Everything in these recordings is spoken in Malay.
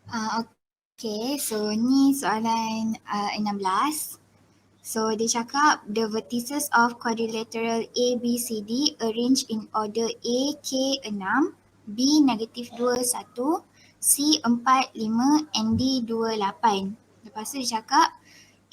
Okay, so ni soalan 16. So dia cakap the vertices of quadrilateral A, B, C, D arranged in order A, K 6, B negatif 2, 1, C 4, 5 and D 2, 8. Lepas tu dia cakap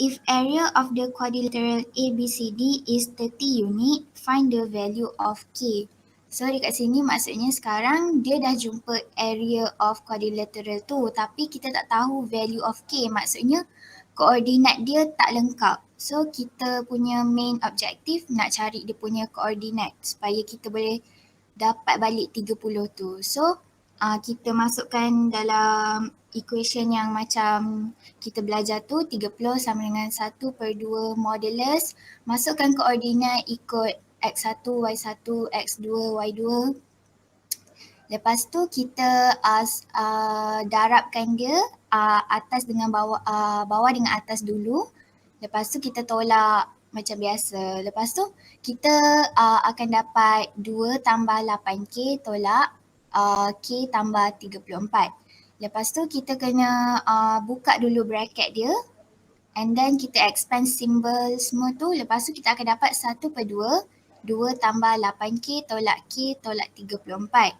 if area of the quadrilateral A, B, C, D is 30 unit, find the value of K. So dekat sini maksudnya sekarang dia dah jumpa area of quadrilateral tu tapi kita tak tahu value of K. Maksudnya koordinat dia tak lengkap. So kita punya main objektif nak cari dia punya koordinat supaya kita boleh dapat balik 30 tu. So kita masukkan dalam equation yang macam kita belajar tu 30 sama dengan 1/2 modulus. Masukkan koordinat ikut x1, y1, x2, y2. Lepas tu kita darabkan dia atas dengan bawah, bawah dengan atas dulu. Lepas tu kita tolak macam biasa. Lepas tu kita akan dapat 2 tambah 8K tolak K tambah 34. Lepas tu kita kena buka dulu bracket dia and then kita expand symbol semua tu. Lepas tu kita akan dapat 1/2 2 tambah 8K tolak K tolak 34.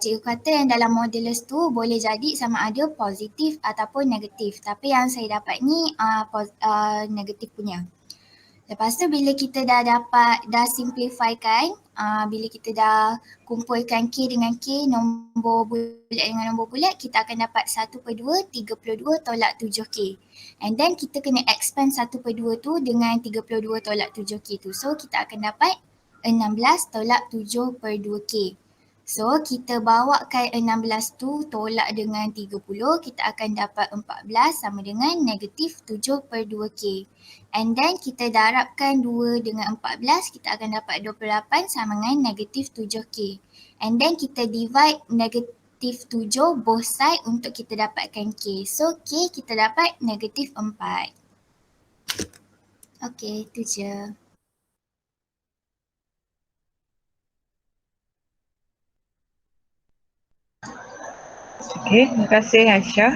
Cikgu kata yang dalam modulus tu boleh jadi sama ada positif ataupun negatif. Tapi yang saya dapat ni negatif punya. Lepas tu bila kita dah simplifykan, bila kita dah kumpulkan K dengan K, nombor bulat dengan nombor bulat, kita akan dapat 1/2, 32 tolak 7K. And then kita kena expand 1/2 tu dengan 32 tolak 7K tu. So kita akan dapat 16 tolak 7/2K. So kita bawakan 16 tu tolak dengan 30, kita akan dapat 14 sama dengan negatif 7/2K. And then kita darabkan 2 dengan 14, kita akan dapat 28 sama dengan negatif 7K. And then kita divide negatif 7 both side untuk kita dapatkan K. So K kita dapat negatif 4. Okay, itu je. Okay, terima kasih Aisyah.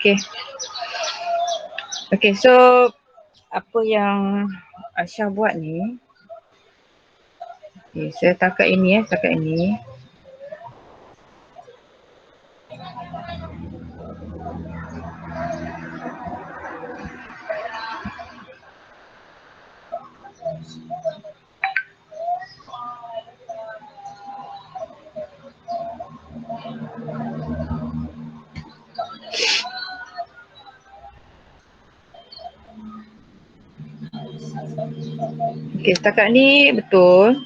Okay. Okay, so apa yang Aisyah buat ni. Okay, saya takat ini takat ini. Okay, setakat ni betul.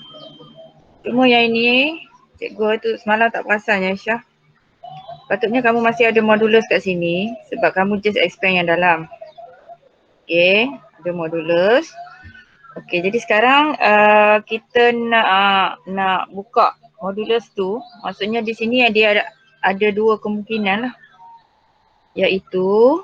Cuma yang ini, cikgu tu semalam tak perasan ya Aisyah. Patutnya kamu masih ada modulus kat sini sebab kamu just expand yang dalam. Okay, ada modulus. Okay, jadi sekarang kita nak buka modulus tu. Maksudnya di sini dia ada dua kemungkinan lah. Iaitu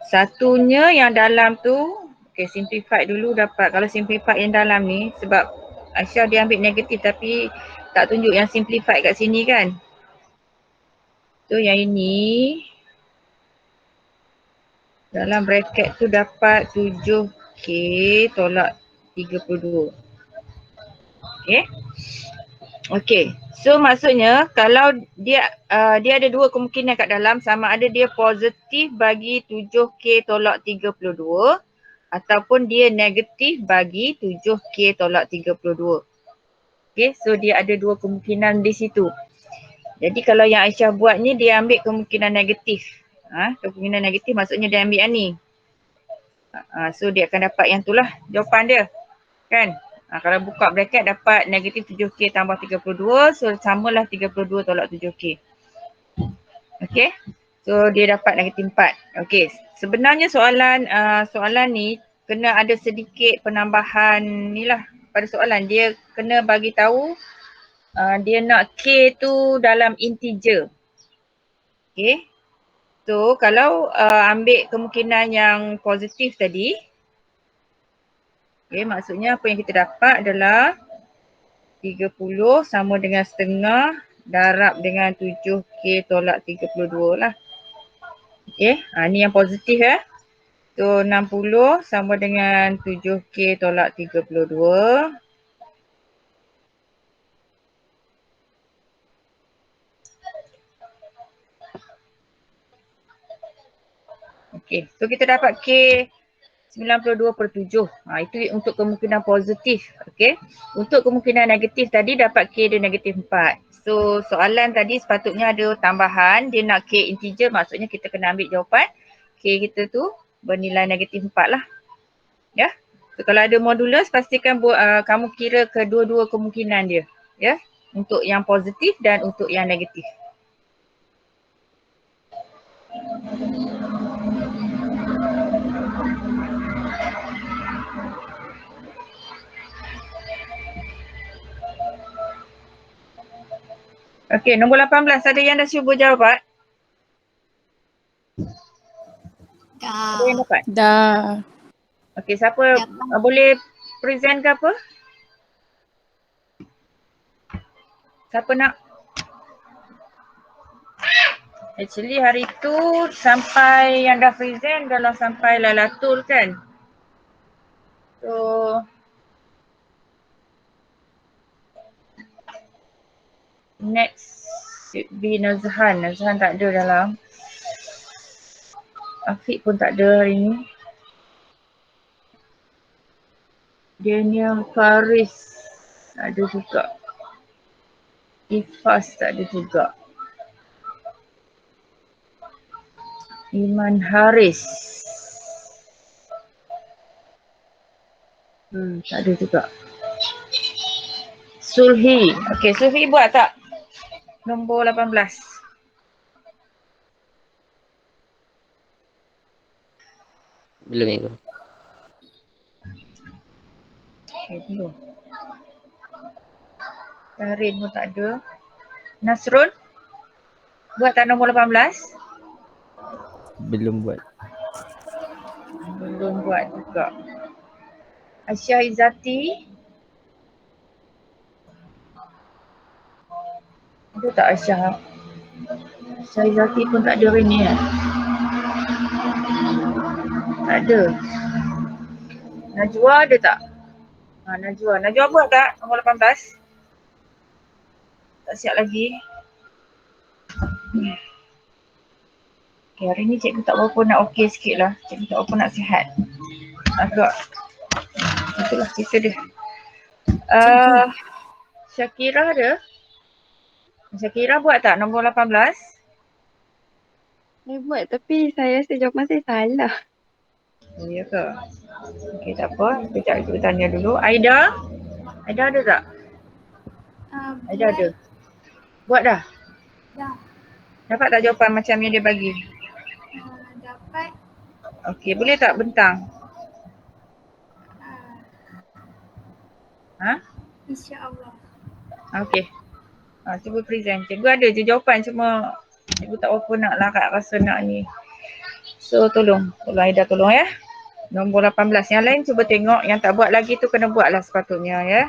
satunya yang dalam tu, okay, simplified dulu dapat. Kalau simplified yang dalam ni, sebab Aisyah dia ambil negatif tapi tak tunjuk yang simplified kat sini kan. So yang ini dalam bracket tu dapat 7K tolak 32. Okay. Okay. So maksudnya kalau dia ada dua kemungkinan kat dalam, sama ada dia positif bagi 7K tolak 32 ataupun dia negatif bagi 7K tolak 32. Okay, so dia ada dua kemungkinan di situ. Jadi kalau yang Aisyah buat ni dia ambil kemungkinan negatif. Kemungkinan negatif maksudnya dia ambil yang ni. So dia akan dapat yang tu lah jawapan dia. Kan? Kalau buka bracket dapat negatif 7K tambah 32. So samalah 32 tolak 7K. Okay. So dia dapat negatif 4. Okay. Sebenarnya soalan ni kena ada sedikit penambahan ni lah pada soalan. Dia kena bagi tahu dia nak K tu dalam integer. Okay. So kalau ambil kemungkinan yang positif tadi, okay, maksudnya apa yang kita dapat adalah 30 sama dengan setengah darab dengan 7K tolak 32 lah. Okay, ni yang positif ya. So 60 sama dengan 7K tolak 32. Okay, so kita dapat K 92/7. Itu untuk kemungkinan positif. Okay. Untuk kemungkinan negatif tadi dapat K dia negatif 4. So soalan tadi sepatutnya ada tambahan. Dia nak K integer, maksudnya kita kena ambil jawapan K kita tu bernilai negatif 4 lah. Ya. So kalau ada modulus pastikan kamu kira kedua-dua kemungkinan dia. Ya. Untuk yang positif dan untuk yang negatif. Okey, nombor 18. Ada yang dah cuba jawab? Dah. Ada yang dapat? Dah. Okey, siapa boleh present ke apa? Siapa nak? Actually hari tu sampai yang dah present dalam sampai Lailatul kan? So next should be Nazhan. Nazhan tak ada dalam. Afiq pun tak ada hari ni. Daniel Faris ada juga. Ifas tak ada juga. Iman Haris. Tak ada juga. Sulhi. Okey, Sulhi buat tak? Nombor 18. Belum Cikgu. Okay, belum. Karin pun tak ada. Nasrul? Buat tak nombor 18? Belum buat. Belum buat juga. Aisyah Izzati? Ada tak Aisyah? Aisyah Izzati pun tak ada hari ni. Tak ada. Najwa ada tak? Najwa buat tak nombor 18? Tak siap lagi. Okay, hari ni cikgu tak berapa nak okey sikit lah. Cikgu tak berapa nak sihat. Agak itulah cerita dia. Syakira ada? Syakira buat tak nombor 18? Saya buat tapi saya rasa jawapan saya salah. Oh, ya ke? Okey, tak apa. Sekejap kita tanya dulu. Aida? Aida ada tak? Aida ada. Buat dah? Dah. Dapat tak jawapan macam yang dia bagi? Dapat. Okey, boleh tak bentang? Ha? InsyaAllah. Okey. Cuba present. Cikgu ada je jawapan, cuma cikgu tak berapa nak lah kat rasa nak ni. So tolong Aida tolong ya. Nombor 18. Yang lain cuba tengok, yang tak buat lagi tu kena buat lah sepatutnya ya.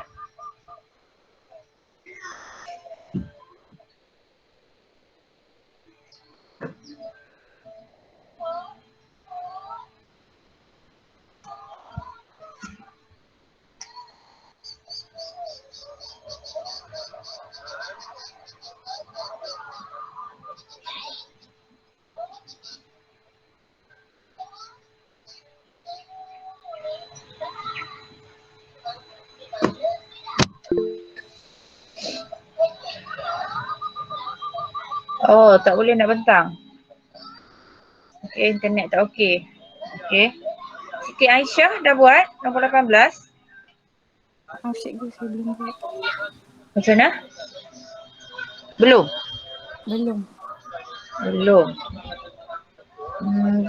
Oh, tak boleh nak bentang. Okey, internet tak okey. Okey. Siti Aisyah dah buat nombor 18. Maaf cikgu, saya belum buat. Macam mana? Belum? Belum.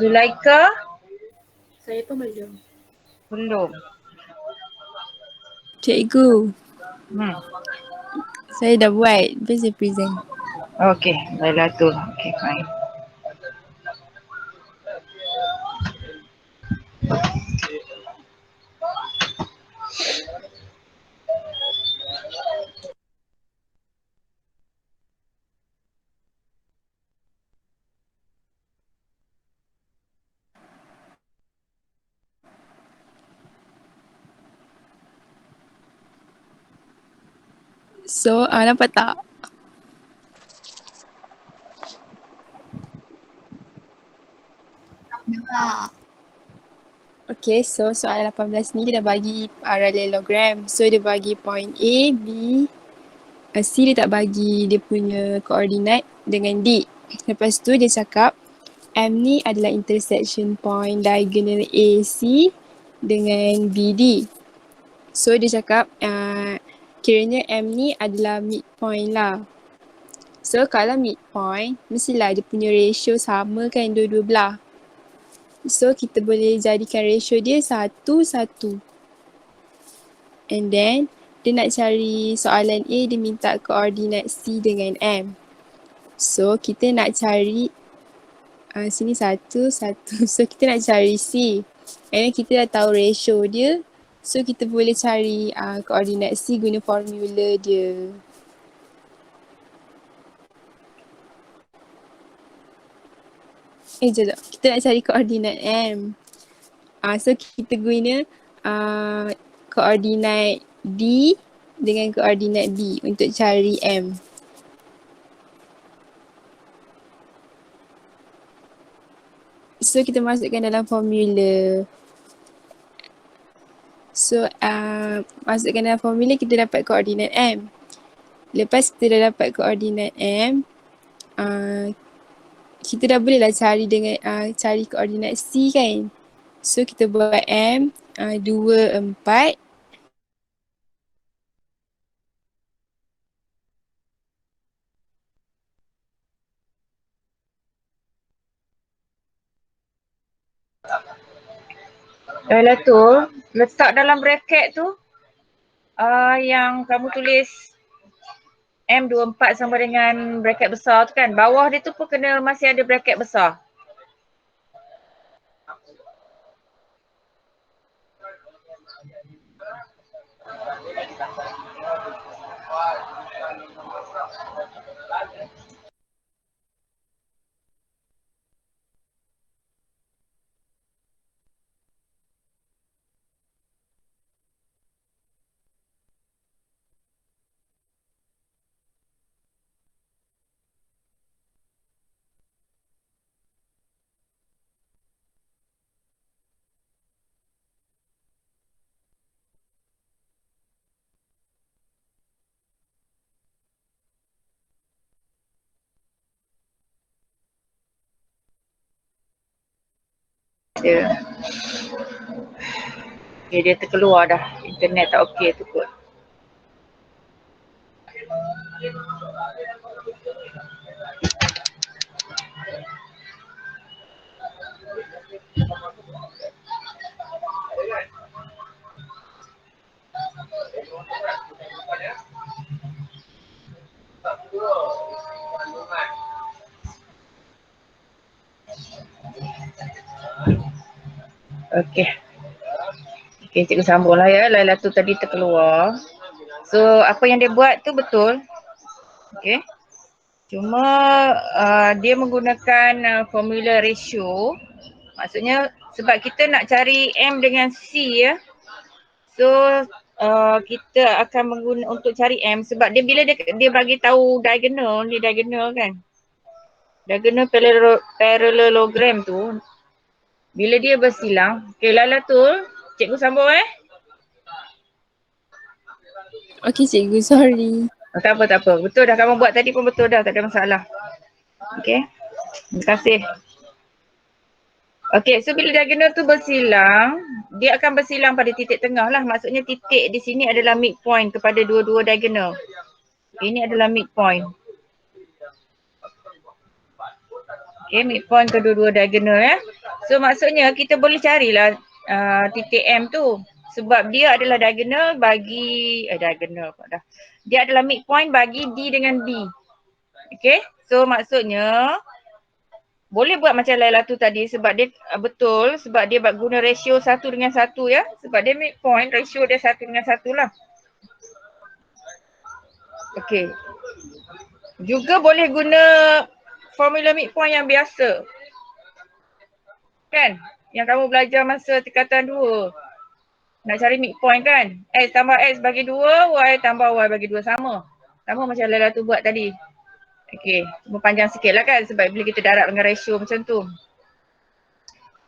Zulaika? Saya pun belum. Belum. Cikgu, Hmm. saya dah buat. Lepas saya present. Okey, baiklah tu. Okey, fine. So, nampak tak? Nampak. Okay, so soalan 18 ni dia dah bagi parallelogram. So, dia bagi point A, B, C dia tak bagi dia punya koordinat dengan D. Lepas tu dia cakap M ni adalah intersection point diagonal AC dengan BD. So dia cakap kiranya M ni adalah midpoint lah. So kalau midpoint, mestilah dia punya ratio sama kan dua-dua belah. So kita boleh jadikan ratio dia 1:1. And then dia nak cari soalan A, dia minta koordinat C dengan M. So kita nak cari sini 1:1. So kita nak cari C. And then kita dah tahu ratio dia. So kita boleh cari koordinat C guna formula dia. Sekejap. Kita nak cari koordinat M. So kita guna koordinat D dengan koordinat B untuk cari M. So kita masukkan dalam formula. So masukkan dalam formula kita dapat koordinat M. Lepas kita dah dapat koordinat M, kita dah boleh lah cari dengan cari koordinat C kan. So kita buat M 2, 4. Dah tu, letak dalam bracket tu yang kamu tulis M24 sama dengan bracket besar tu kan. Bawah dia tu pun kena masih ada bracket besar. Dia. Okay, dia terkeluar dah. Internet tak okey tu kot. Okey. Okey, cikgu sambung lah ya. Laila tu tadi terkeluar. So, apa yang dia buat tu betul. Okey. Cuma dia menggunakan formula ratio. Maksudnya sebab kita nak cari M dengan C ya. So, kita akan menggunakan untuk cari M sebab dia bila dia bagi tahu diagonal, ni diagonal kan. Diagonal parallelogram tu bila dia bersilang, okey Lala tu, cikgu sambung Okay cikgu, sorry. Tak apa, tak apa. Betul dah kamu buat tadi pun betul dah, tak ada masalah. Okey. Terima kasih. Okey, so bila diagonal tu bersilang, dia akan bersilang pada titik tengah lah. Maksudnya titik di sini adalah midpoint kepada dua-dua diagonal. Ini adalah midpoint. Okey, midpoint kedua-dua diagonal ya. So maksudnya kita boleh carilah titik M tu. Sebab dia adalah diagonal bagi, diagonal apa dah. Dia adalah midpoint bagi D dengan B. Okey, so maksudnya boleh buat macam Laila tu tadi sebab dia betul sebab dia guna ratio 1 dengan 1 ya. Sebab dia midpoint, ratio dia 1 dengan 1 lah. Okey. Juga boleh guna formula midpoint yang biasa. Kan? Yang kamu belajar masa tingkatan 2. Nak cari midpoint kan? X tambah X bagi 2, Y tambah Y bagi 2 sama. Sama macam Laila tu buat tadi. Okey, cuma panjang sikit lah kan sebab bila kita darab dengan ratio macam tu.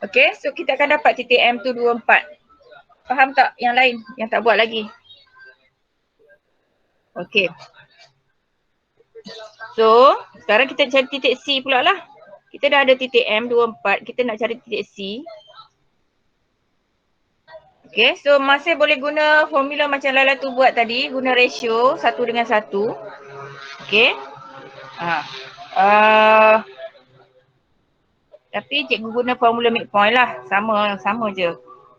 Okey, so kita akan dapat titik M tu 24. Faham tak yang lain yang tak buat lagi? Okey. So, sekarang kita cari titik C pula lah. Kita dah ada titik M 24, kita nak cari titik C. Okay, so masih boleh guna formula macam Lala tu buat tadi, guna ratio 1 dengan 1. Okay. Tapi cikgu guna formula midpoint lah, sama je.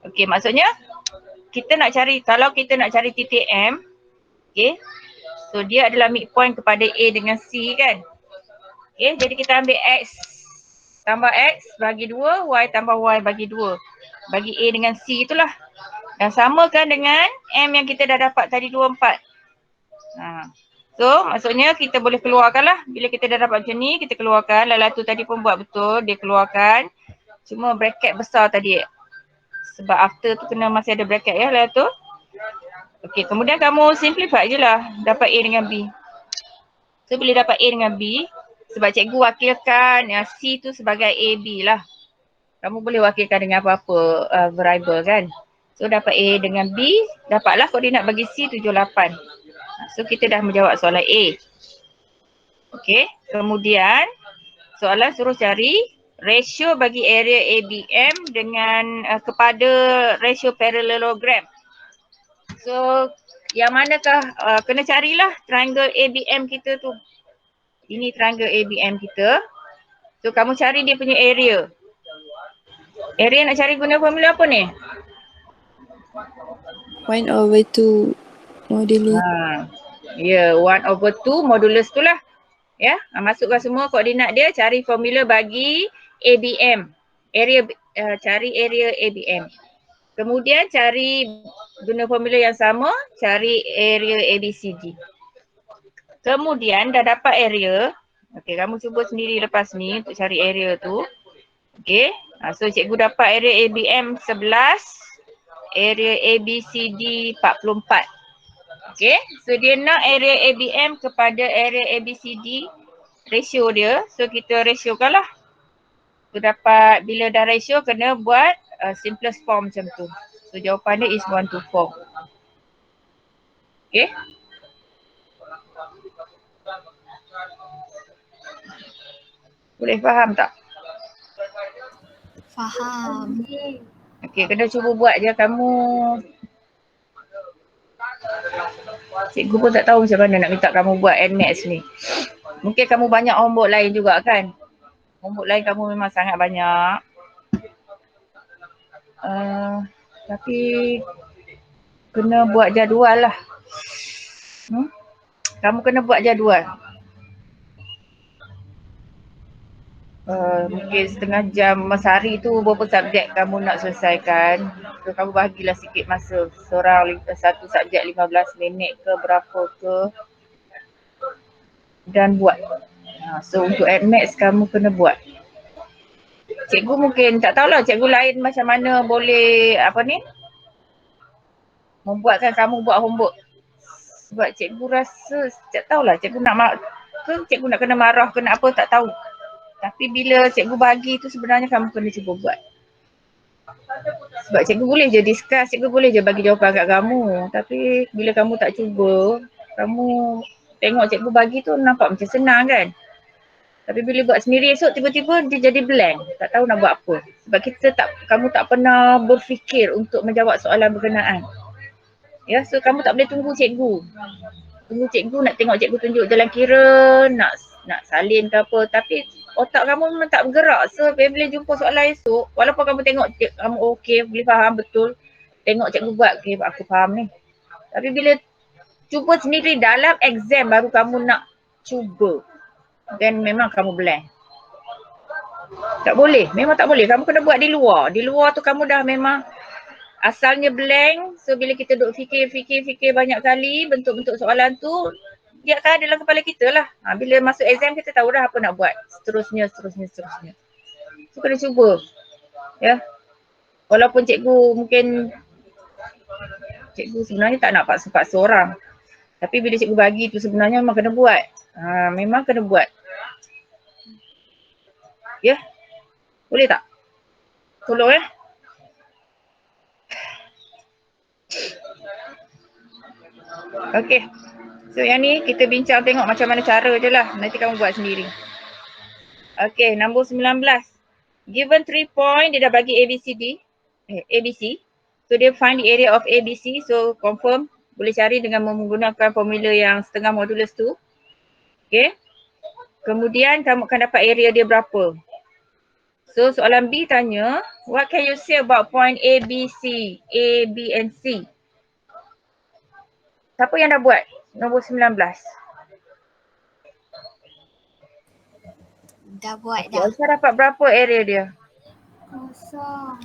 Okay, maksudnya kita nak cari, kalau kita nak cari titik M, okay, so dia adalah midpoint kepada A dengan C kan. Okay, jadi kita ambil X tambah X bagi 2, Y tambah Y bagi 2. Bagi A dengan C itulah. Dan samakan dengan M yang kita dah dapat tadi 24. So maksudnya kita boleh keluarkan lah. Bila kita dah dapat macam ni, kita keluarkan. Lala tu tadi pun buat betul, dia keluarkan. Cuma bracket besar tadi. Sebab after tu kena masih ada bracket ya Lala tu. Okay, kemudian kamu simplify je lah. Dapat A dengan B. So bila dapat A dengan B, sebab cikgu wakilkan C tu sebagai A, B lah. Kamu boleh wakilkan dengan apa-apa variable kan. So dapat A dengan B, dapatlah koordinat bagi C 78. So kita dah menjawab soalan A. Okey, kemudian soalan suruh cari ratio bagi area ABM dengan kepada ratio parallelogram. So yang manakah kena carilah triangle ABM kita tu. Ini triangle ABM kita. So kamu cari dia punya area. Area nak cari guna formula apa ni? 1/2 modulus. Ya, 1/2 modulus tu lah. Ya, masukkan semua koordinat dia, cari formula bagi ABM. Cari area ABM. Kemudian cari guna formula yang sama, cari area ABCD. Kemudian dah dapat area. Okey, kamu cuba sendiri lepas ni untuk cari area tu. Okey, so cikgu dapat area ABM 11, area ABCD 44. Okay, so dia nak area ABM kepada area ABCD ratio dia. So kita ratiokan lah. So dapat bila dah ratio kena buat simplest form macam tu. So jawapan dia is 1/4. Okay. Boleh faham tak? Faham. Okey, kena cuba buat je kamu. Cikgu pun tak tahu macam mana nak minta kamu buat NMATS ni. Mungkin kamu banyak homework lain juga kan? Homework lain kamu memang sangat banyak. Tapi kena buat jadual lah. Kamu kena buat jadual. Mungkin setengah jam sehari tu berapa subjek kamu nak selesaikan. So kamu bahagilah sikit masa. Seorang satu subjek 15 minit ke berapa ke. Dan buat. So untuk NMATS kamu kena buat. Cikgu mungkin tak tahulah cikgu lain macam mana boleh apa ni membuatkan kamu buat homework. Sebab cikgu rasa tak tahulah cikgu nak cikgu nak kena marah ke nak apa tak tahu. Tapi bila cikgu bagi tu sebenarnya kamu kena cuba buat. Sebab cikgu boleh je discuss, cikgu boleh je bagi jawapan kat kamu. Tapi bila kamu tak cuba, kamu tengok cikgu bagi tu nampak macam senang kan. Tapi bila buat sendiri esok tiba-tiba dia jadi blank. Tak tahu nak buat apa. Sebab kamu tak pernah berfikir untuk menjawab soalan berkenaan. Ya, so kamu tak boleh tunggu cikgu. Tunggu cikgu nak tengok cikgu tunjuk jalan kira, nak salin ke apa. Tapi otak kamu memang tak bergerak. So bila jumpa soalan esok, walaupun kamu tengok kamu okey, boleh faham betul. Tengok cikgu buat, okey aku faham ni. Tapi bila cuba sendiri dalam exam baru kamu nak cuba. Dan memang kamu blank. Tak boleh, memang tak boleh. Kamu kena buat di luar. Di luar tu kamu dah memang asalnya blank. So bila kita duk fikir banyak kali bentuk-bentuk soalan tu, dia akan ada dalam kepala kita lah. Bila masuk exam kita tahu dah apa nak buat. Seterusnya. So kena cuba. Ya. Walaupun cikgu sebenarnya tak nak paksa-paksa orang. Tapi bila cikgu bagi tu sebenarnya memang kena buat. Memang kena buat. Ya. Boleh tak? Tolong ya. Okey. So yang ni kita bincang tengok macam mana cara je lah. Nanti kamu buat sendiri. Okey, nombor 19. Given 3 point, dia dah bagi ABC. So dia find the area of ABC. So confirm boleh cari dengan menggunakan formula yang setengah modulus tu. Okey. Kemudian kamu akan dapat area dia berapa. So soalan B tanya, what can you say about point A, B, and C? Siapa yang dah buat? Nombor 19. Dah buat Okay, dah. Elsa dapat berapa area dia? Kosong.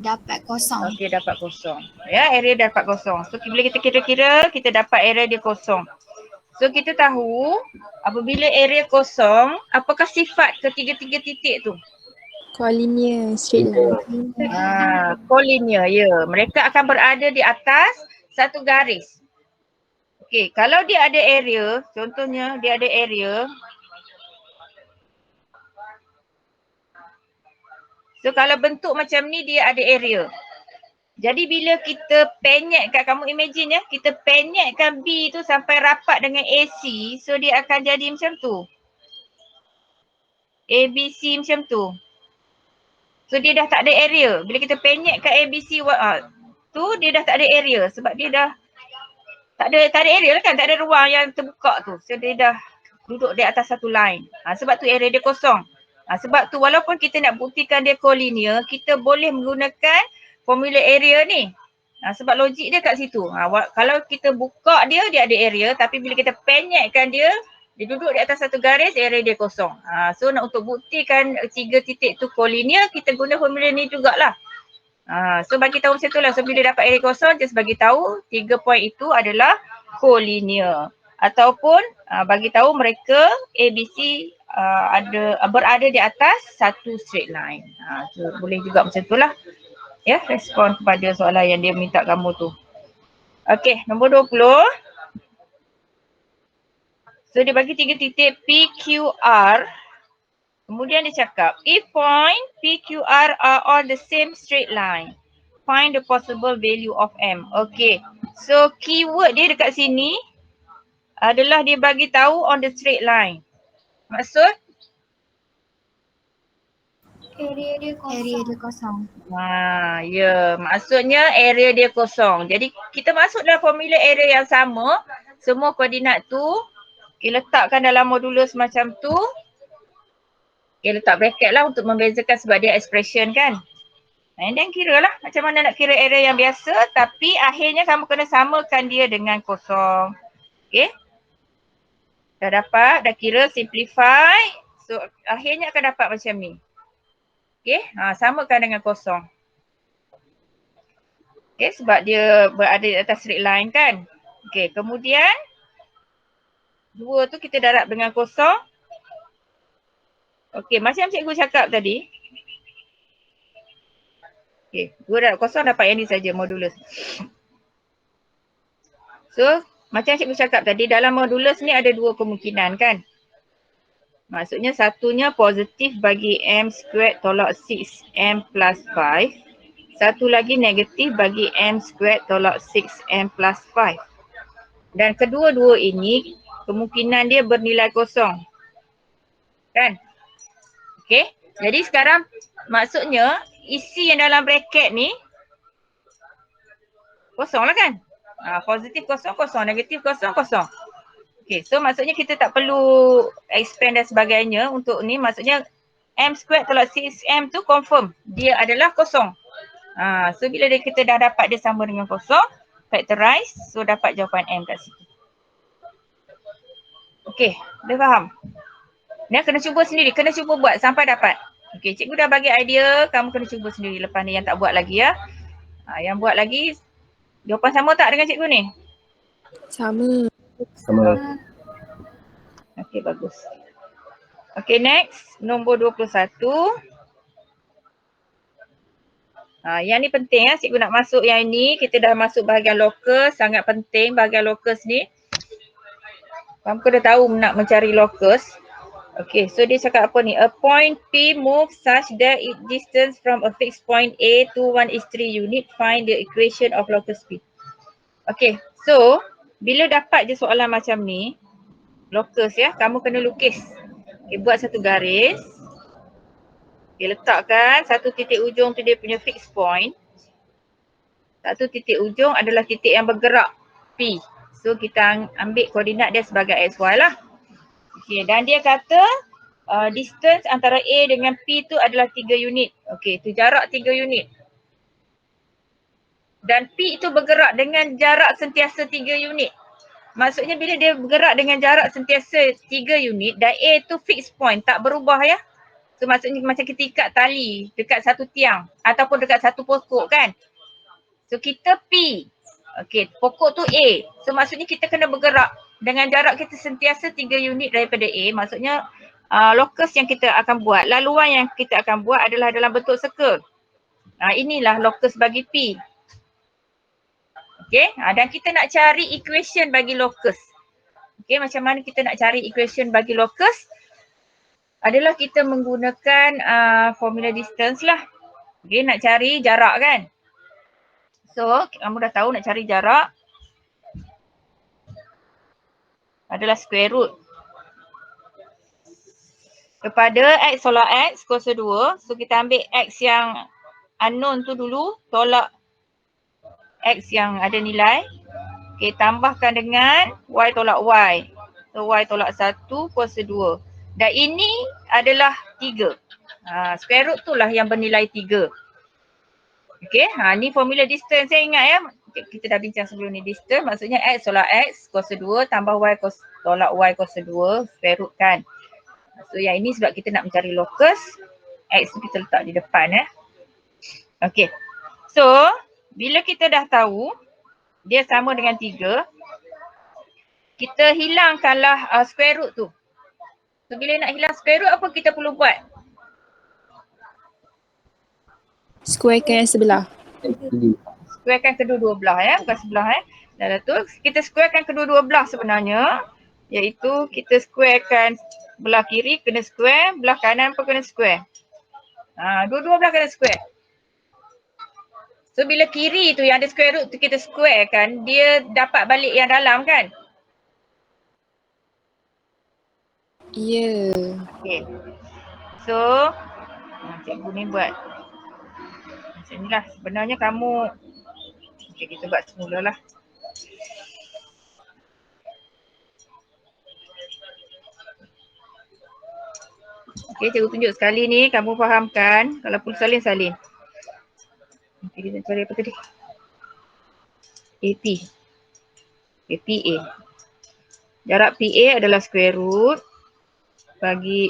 Dapat kosong. Okey, dapat kosong. Ya, area dapat kosong. So bila kita kira-kira, kita dapat area dia kosong. So kita tahu apabila area kosong, apakah sifat ketiga-tiga titik tu? Collinear, straight line. Collinear, ya. Mereka akan berada di atas satu garis. Okey, kalau dia ada area, contohnya dia ada area. So kalau bentuk macam ni dia ada area. Jadi bila kita penyetkan, kamu imagine ya, kita penyetkan B tu sampai rapat dengan AC, so dia akan jadi macam tu. ABC macam tu. So dia dah tak ada area. Bila kita penyetkan ABC tu dia dah tak ada area sebab dia dah tak ada area lah kan, tak ada ruang yang terbuka tu. So dia dah duduk di atas satu line. Sebab tu area dia kosong. Sebab tu walaupun kita nak buktikan dia collinear, kita boleh menggunakan formula area ni. Sebab logik dia kat situ. Kalau kita buka dia ada area, tapi bila kita penyetkan dia duduk di atas satu garis, area dia kosong. So untuk buktikan tiga titik tu collinear, kita guna formula ni jugalah. So bagi tahu macam tu lah. So bila dapat area kosong, just bagi tahu 3 point itu adalah collinear. Ataupun bagi tahu mereka ABC berada di atas satu straight line. So boleh juga macam tu lah. Ya, respon kepada soalan yang dia minta kamu tu. Okey, nombor 20. So dia bagi 3 titik PQR. Kemudian dia cakap, if point PQR are on the same straight line, find the possible value of M. Okey, so keyword dia dekat sini adalah dia bagi tahu on the straight line. Maksud Area dia kosong. Ya, maksudnya area dia kosong. Jadi kita masuk dalam formula area yang sama. Semua koordinat tu kita letakkan dalam modulus macam tu. Kita letak bracket lah untuk membezakan sebab dia expression kan. And then kira lah macam mana nak kira area yang biasa tapi akhirnya kamu kena samakan dia dengan kosong. Okay. Dah dapat, dah kira simplify. So akhirnya akan dapat macam ni. Okay, samakan dengan kosong. Okay, sebab dia berada di atas straight line kan. Okay, kemudian 2 tu kita darab dengan kosong. Okay, macam cikgu cakap tadi. Okay, 2 darab kosong dapat yang ni saja modulus. So, macam cikgu cakap tadi dalam modulus ni ada 2 kemungkinan kan. Maksudnya satunya positif bagi m squared tolak 6m plus 5. Satu lagi negatif bagi m squared tolak 6m plus 5. Dan kedua-dua ini kemungkinan dia bernilai kosong. Kan? Okay. Jadi sekarang maksudnya isi yang dalam bracket ni kosong lah kan? Positif kosong, kosong. Negatif kosong, kosong. Okay. So maksudnya kita tak perlu expand dan sebagainya untuk ni. Maksudnya m squared tolak 6m tu confirm. Dia adalah kosong. So bila kita dah dapat dia sama dengan kosong, factorize. So dapat jawapan m kat situ. Okay. Dah faham? Ni kena cuba sendiri, kena cuba buat sampai dapat. Okey, cikgu dah bagi idea, kamu kena cuba sendiri lepas ni yang tak buat lagi ya. Yang buat lagi, jawapan sama tak dengan cikgu ni? Sama. Okey, bagus. Okey, next, nombor 21. Yang ni penting ya, cikgu nak masuk yang ini. Kita dah masuk bahagian locus, sangat penting bahagian locus ni. Kamu kena tahu nak mencari locus. Okay, so dia cakap apa ni? A point P moves such that its distance from a fixed point A to 1:3 unit. Find the equation of locus P. Okay, so bila dapat je soalan macam ni, locus ya, kamu kena lukis. Okay, buat satu garis. Okay, letakkan satu titik ujung tu dia punya fixed point. Satu titik ujung adalah titik yang bergerak P. So kita ambil koordinat dia sebagai XY lah. Okay, dan dia kata distance antara A dengan P tu adalah 3 unit. Okay, tu jarak 3 unit. Dan P itu bergerak dengan jarak sentiasa 3 unit. Maksudnya bila dia bergerak dengan jarak sentiasa 3 unit dan A tu fixed point, tak berubah ya. So maksudnya macam kita ikat tali dekat satu tiang ataupun dekat satu pokok kan. So kita P. Okay, pokok tu A. So maksudnya kita kena bergerak dengan jarak kita sentiasa 3 unit daripada A. Maksudnya locus yang kita akan buat, laluan yang kita akan buat adalah dalam bentuk circle. Inilah locus bagi P. Okay, dan kita nak cari equation bagi locus. Okay, macam mana kita nak cari equation bagi locus? Adalah kita menggunakan formula distance lah. Okay, nak cari jarak kan. So, kamu dah tahu nak cari jarak adalah square root kepada x tolak x kuasa 2. So, kita ambil x yang unknown tu dulu, tolak x yang ada nilai. Okay, tambahkan dengan y tolak y. So, y tolak 1 kuasa 2. Dan ini adalah 3. Square root tu lah yang bernilai 3. Okay, ni formula distance saya ingat ya. Kita dah bincang sebelum ni distance. Maksudnya x tolak x kuasa 2 tambah y tolak y kuasa 2 square root kan. So yang ini sebab kita nak mencari locus. X tu kita letak di depan ya. Okay. So bila kita dah tahu dia sama dengan 3. Kita hilangkanlah square root tu. So bila nak hilang square root apa kita perlu buat? Squarekan yang sebelah. Squarekan kedua-dua belah ya, bukan sebelah Dan tu kita squarekan kedua-dua belah sebenarnya, iaitu kita squarekan belah kiri kena square, belah kanan pun kena square. Dua-dua belah kena square. So bila kiri tu yang ada square root tu kita squarekan, dia dapat balik yang dalam kan? Ya. Okay. So Cikgu ni buat macam ni lah. Sebenarnya kamu, okay, kita buat semula lah. Okay, cikgu tunjuk sekali ni, kamu fahamkan. Kalau perlu salin. Okay, kita cari apa tadi? AP. Okay, PA. Jarak PA adalah square root bagi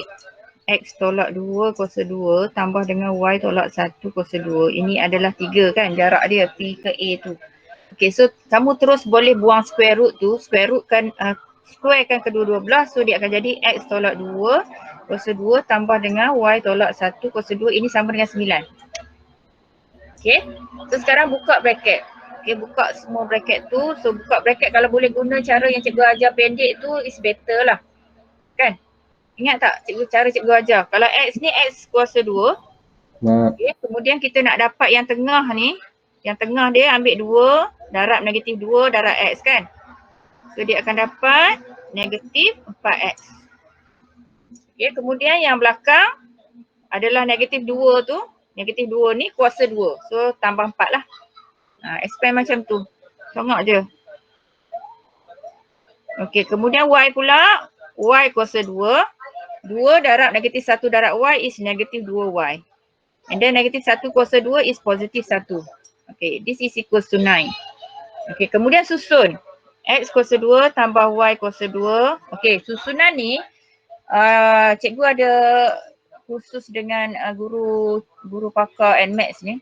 X tolak 2 kuasa 2 tambah dengan Y tolak 1 kuasa 2. Ini adalah 3 kan jarak dia P ke A tu. Okay, so kamu terus boleh buang square root tu. Square root kan square kan kedua-dua belah. So dia akan jadi X tolak 2 kuasa 2 tambah dengan Y tolak 1 kuasa 2. Ini sama dengan 9. Okay, so sekarang buka bracket. Okay, buka semua bracket tu. So buka bracket kalau boleh guna cara yang cikgu ajar pendek tu is better lah. Kan? Ingat tak cara cikgu ajar? Kalau X ni X kuasa 2. Okay, kemudian kita nak dapat yang tengah ni. Yang tengah dia ambil 2, darab negatif 2, darab X kan. So dia akan dapat negatif 4X. Okay, kemudian yang belakang adalah negatif 2 tu. Negatif 2 ni kuasa 2. So tambah 4 lah. Expand macam tu. Tengok je. Okay, kemudian Y pula. Y kuasa 2. 2 darab negatif 1 darab Y is negatif 2Y. And then negatif 1 kuasa 2 is positif 1. Okay, this is equals to 9. Okay, kemudian susun. X kuasa 2 tambah Y kuasa 2. Okay, susunan ni cikgu ada khusus dengan guru pakar and maths ni.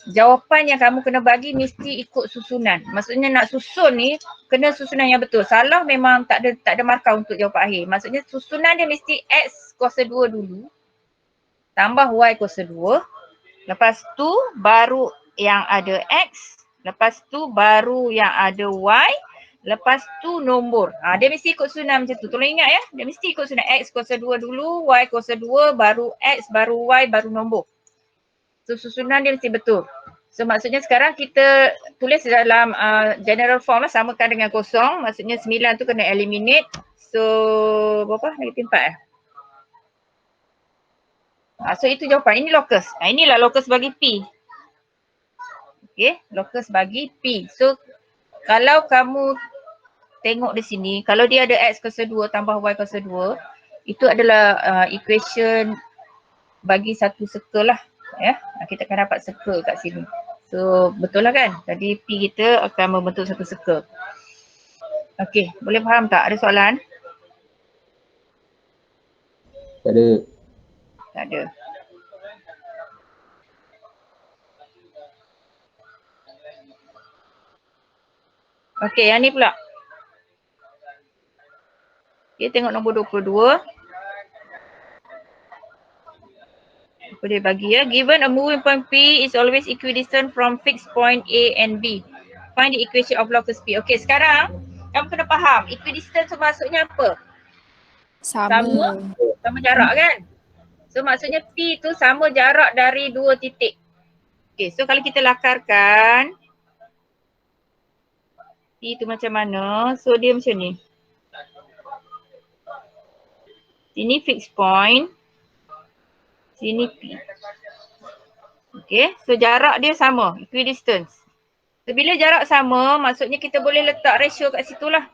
Jawapan yang kamu kena bagi mesti ikut susunan. Maksudnya nak susun ni kena susunan yang betul. Salah memang tak ada markah untuk jawapan akhir. Maksudnya susunan dia mesti X kuasa 2 dulu. Tambah Y kuasa 2. Lepas tu baru yang ada X. Lepas tu baru yang ada Y. Lepas tu nombor. Dia mesti ikut susunan macam tu. Tolong ingat ya. Dia mesti ikut susunan X kuasa 2 dulu. Y kuasa 2 baru X baru Y baru nombor. So susunan dia mesti betul. So maksudnya sekarang kita tulis dalam general form lah, samakan dengan kosong. Maksudnya 9 tu kena eliminate. So berapa? Negatif 4 so itu jawapan. Ini locus. Inilah locus bagi P. Okay, locus bagi P. So kalau kamu tengok di sini, kalau dia ada X kuasa 2 tambah Y kuasa 2, itu adalah equation bagi satu circle lah. Ya, kita akan dapat circle kat sini. So betul lah kan? Tadi P kita akan membentuk satu circle. Okey, boleh faham tak? Ada soalan? Tak ada. Tak ada. Okey, yang ni pula. Okey, tengok nombor 22. Apa dia bagi ya? Given a moving point P is always equidistant from fixed point A and B. Find the equation of locus P. Okey, sekarang kamu kena faham. Equidistant tu maksudnya apa? Sama jarak kan? So maksudnya P tu sama jarak dari dua titik. Okey, so kalau kita lakarkan P tu macam mana? So dia macam ni. Sini fixed point. Sini P. Okay, so jarak dia sama, equidistance. So bila jarak sama, maksudnya kita boleh letak ratio kat situ lah.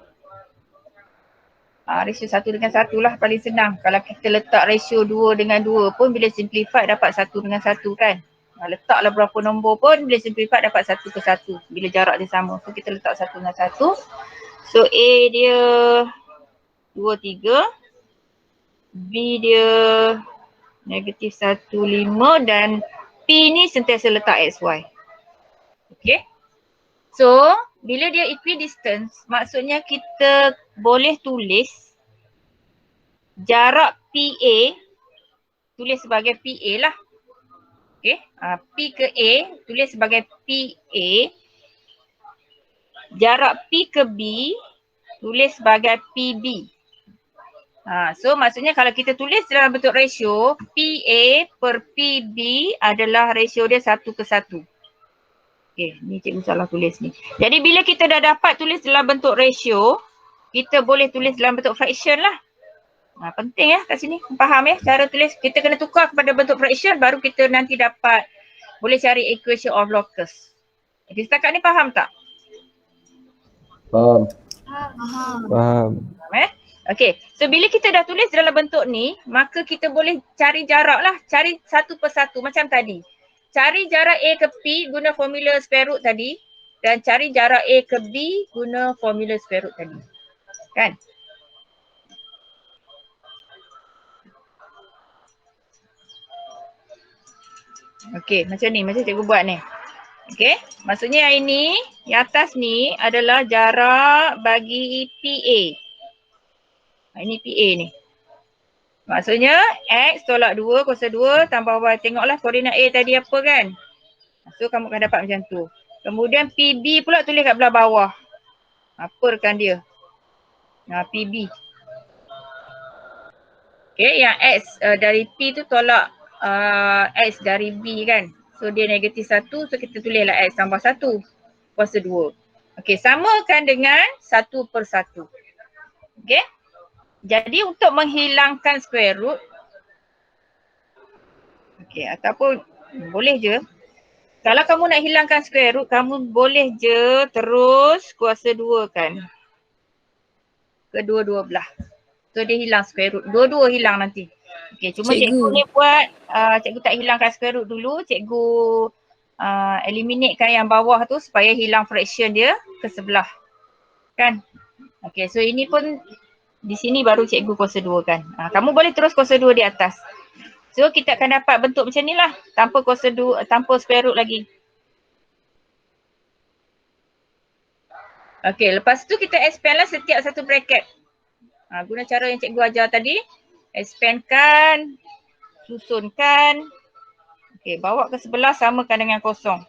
Ratio 1 dengan 1 lah paling senang. Kalau kita letak ratio 2 dengan 2 pun bila simplify dapat 1 dengan 1 kan. Letaklah berapa nombor pun bila simplify dapat 1 ke 1 bila jarak dia sama. So kita letak 1 dengan 1. So A dia 2, 3. B dia negatif 1, 5 dan P ni sentiasa letak XY. Okay. So, bila dia equidistance, maksudnya kita boleh tulis jarak PA, tulis sebagai PA lah. Okay. P ke A, tulis sebagai PA. Jarak P ke B, tulis sebagai PB. So maksudnya kalau kita tulis dalam bentuk ratio, PA per PB adalah ratio dia 1 ke 1. Okay, ni cikgu salah tulis ni. Jadi bila kita dah dapat tulis dalam bentuk ratio, kita boleh tulis dalam bentuk fraction lah. Penting kat sini. Faham cara tulis. Kita kena tukar kepada bentuk fraction baru kita nanti dapat boleh cari equation of locus. Jadi setakat ni faham tak? Faham. Faham. Faham. Okay, so bila kita dah tulis dalam bentuk ni, maka kita boleh cari jarak lah. Cari satu persatu macam tadi. Cari jarak A ke P guna formula square root tadi. Dan cari jarak A ke B guna formula square root tadi. Kan? Okay, macam ni. Macam cikgu buat ni. Okay, maksudnya yang ini, yang atas ni adalah jarak bagi PA. Ini PA ni. Maksudnya X tolak 2, kuasa 2 tambah Y. Tengoklah koordinat A tadi apa kan. So kamu akan dapat macam tu. Kemudian PB pula tulis kat belah bawah. Apa rekan dia? PB. Okay, yang X dari P tu tolak X dari B kan. So dia negatif 1, so kita tulislah X tambah 1 kuasa 2. Okay, samakan dengan 1/1. Okay. Jadi untuk menghilangkan square root, okay, ataupun boleh je. Kalau kamu nak hilangkan square root, kamu boleh je terus kuasa 2 kan. Kedua-dua belah. So dia hilang square root. Dua-dua hilang nanti. Okay, cuma cikgu ni buat, cikgu tak hilangkan square root dulu. Cikgu eliminatekan yang bawah tu supaya hilang fraction dia ke sebelah. Kan? Okay, so ini pun di sini baru cikgu kuasa 2 kan. Kamu boleh terus kuasa 2 di atas. So kita akan dapat bentuk macam ni lah. Tanpa kuasa 2, tanpa square root lagi. Okay, lepas tu kita expand lah setiap satu bracket. Guna cara yang cikgu ajar tadi. Expandkan, susunkan. Okay, bawa ke sebelah samakan dengan kosong.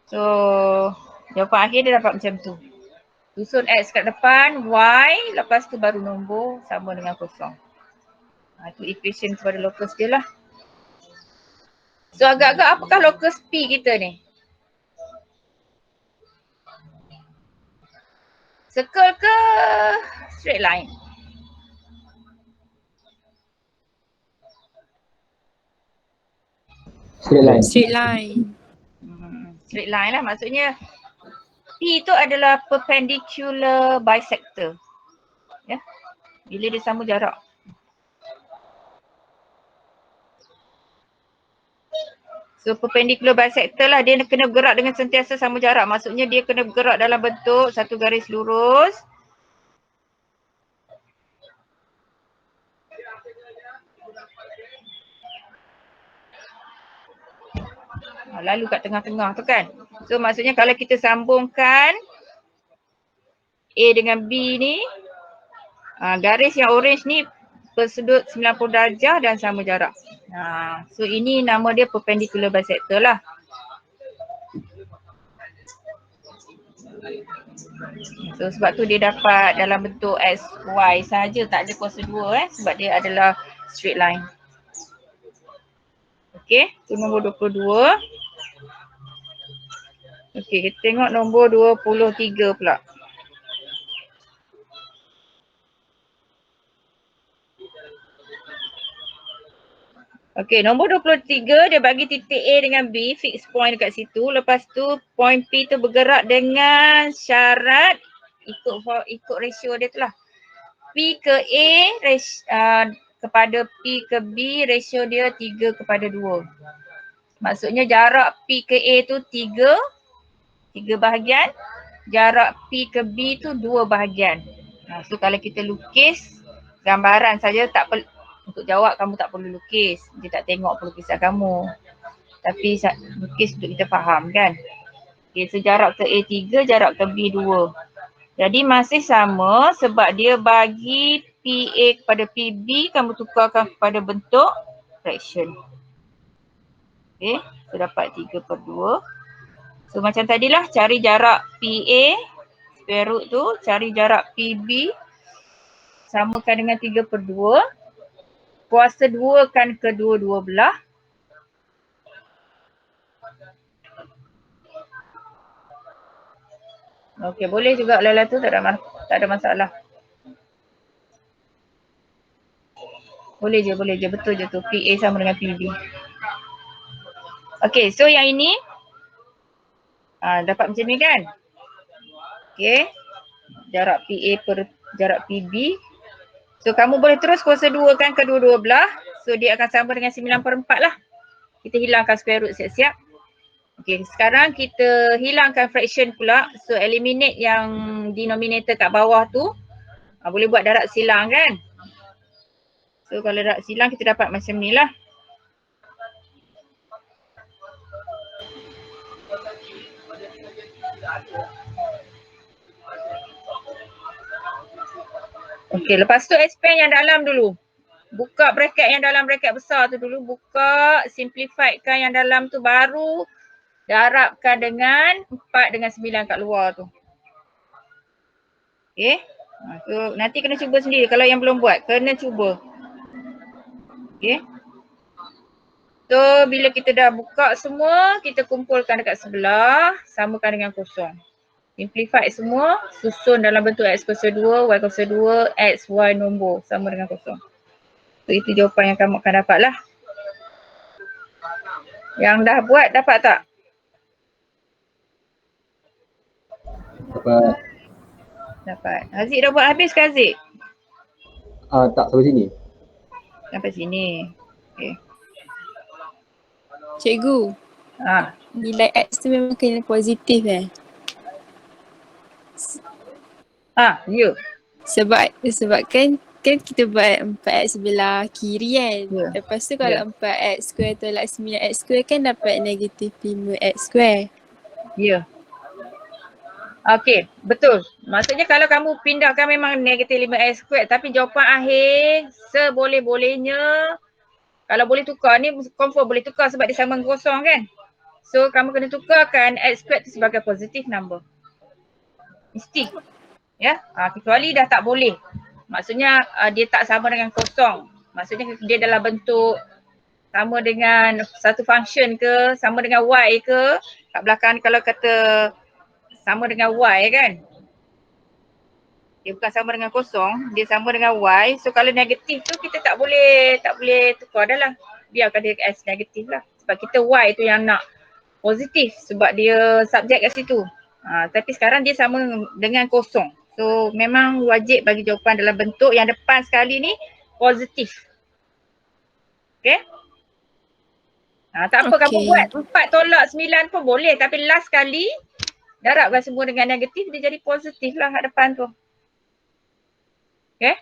So, jawapan akhir dia dapat macam tu. Susun X kat depan, Y, lepas tu baru nombor sama dengan kosong. Itu equation kepada locus dia lah. So agak-agak apakah locus P kita ni? Circle ke straight line? Straight line. Straight line. Straight line lah, maksudnya P tu adalah perpendicular bisector. Ya. Bila dia sama jarak. So perpendicular bisector lah, dia kena bergerak dengan sentiasa sama jarak. Maksudnya dia kena bergerak dalam bentuk satu garis lurus. Lalu kat tengah-tengah tu kan. So maksudnya kalau kita sambungkan A dengan B ni, garis yang orange ni bersudut 90 darjah dan sama jarak. So ini nama dia perpendicular bisector lah. So sebab tu dia dapat dalam bentuk XY saja, tak ada kuasa 2 sebab dia adalah straight line. Okay, tu nombor 22. Okay, kita tengok nombor 23 pula. Okay, nombor 23 dia bagi titik A dengan B, fix point dekat situ. Lepas tu point P tu bergerak dengan syarat ikut ratio dia tu lah. P ke A kepada P ke B, ratio dia 3:2. Maksudnya jarak P ke A tu 3 bahagian. Jarak P ke B tu 2 bahagian. So kalau kita lukis gambaran saja tak perlu. Untuk jawab kamu tak perlu lukis. Dia tak tengok pelukisan kamu. Tapi lukis untuk kita faham kan. Okay, so jarak ke A 3, jarak ke B 2. Jadi masih sama sebab dia bagi PA kepada PB, kamu tukarkan kepada bentuk fraction. Okay, so dapat 3/2. So macam tadilah, cari jarak PA, square root tu, cari jarak PB, samakan dengan 3/2. Kuasa 2 kan kedua-dua belah. Okey, boleh juga Lala tu, tak ada masalah. Boleh je, betul je tu. PA sama dengan PB. Okey, so yang ini dapat macam ni kan? Okey. Jarak PA per jarak PB. So kamu boleh terus kuasa 2 kan kedua-dua belah. So dia akan sama dengan 9/4 lah. Kita hilangkan square root siap-siap. Okey, sekarang kita hilangkan fraction pula. So eliminate yang denominator kat bawah tu. Boleh buat darab silang kan? So kalau darab silang kita dapat macam ni lah. Okey, lepas tu expand yang dalam dulu. Buka bracket yang dalam bracket besar tu dulu. Buka, simplifiedkan yang dalam tu, baru darabkan dengan 4 dengan 9 kat luar tu. Okey. So nanti kena cuba sendiri kalau yang belum buat. Kena cuba. Okey. So bila kita dah buka semua, kita kumpulkan dekat sebelah. Samakan dengan kosong. Simplify semua, susun dalam bentuk x kuasa 2, y kuasa 2, x, y nombor sama dengan kosong. So itu jawapan yang kamu akan dapat lah. Yang dah buat dapat tak? Dapat. Dapat. Haziq dah buat habis ke Haziq? Tak, sampai sini. Sampai sini. Okey. Cikgu, nilai X tu memang kena positif Ya. Sebabkan kita buat 4X sebelah kiri kan. Ya. Lepas tu kalau 4X square tolak 9X square kan dapat negatif 5X square. Ya. Okey, betul. Maksudnya kalau kamu pindahkan memang negatif 5x squared, tapi jawapan akhir seboleh-bolehnya kalau boleh tukar ni confirm boleh tukar sebab dia sama dengan kosong kan. So kamu kena tukarkan x squared tu sebagai positive number. Mesti. Ya, kecuali dah tak boleh. Maksudnya dia tak sama dengan kosong. Maksudnya dia dalam bentuk sama dengan satu function ke, sama dengan y ke. Kat belakang kalau kata sama dengan y kan. Dia bukan sama dengan kosong, dia sama dengan y. So kalau negatif tu kita tak boleh tukar dah lah. Biarkan dia as negatif lah. Sebab kita y tu yang nak positif sebab dia subjek kat situ. Tapi sekarang dia sama dengan kosong. So memang wajib bagi jawapan dalam bentuk yang depan sekali ni positif. Okay? Tak apa kamu buat 4 tolak 9 pun boleh. Tapi last kali darabkan semua dengan negatif, dia jadi positif lah kat depan tu. Okay?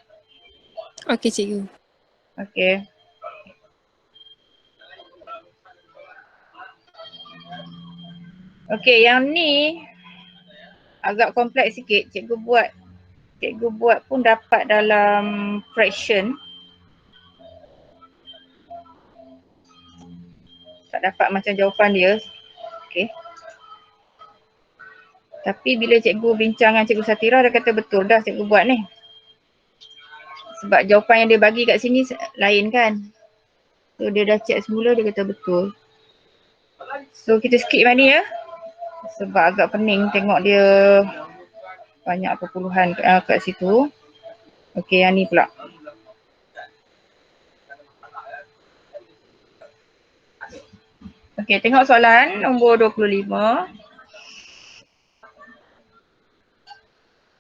Okey cikgu. Okay. Okay, yang ni agak kompleks sikit. Cikgu buat pun dapat dalam fraction. Tak dapat macam jawapan dia. Okay. Tapi bila cikgu bincang dengan cikgu Satira, dia kata betul dah cikgu buat ni. Sebab jawapan yang dia bagi kat sini lain kan. So dia dah check semula, dia kata betul. So kita skip yang ni ya. Sebab agak pening tengok dia banyak perpuluhan kat situ. Okay, yang ni pula. Okay, tengok soalan nombor 25.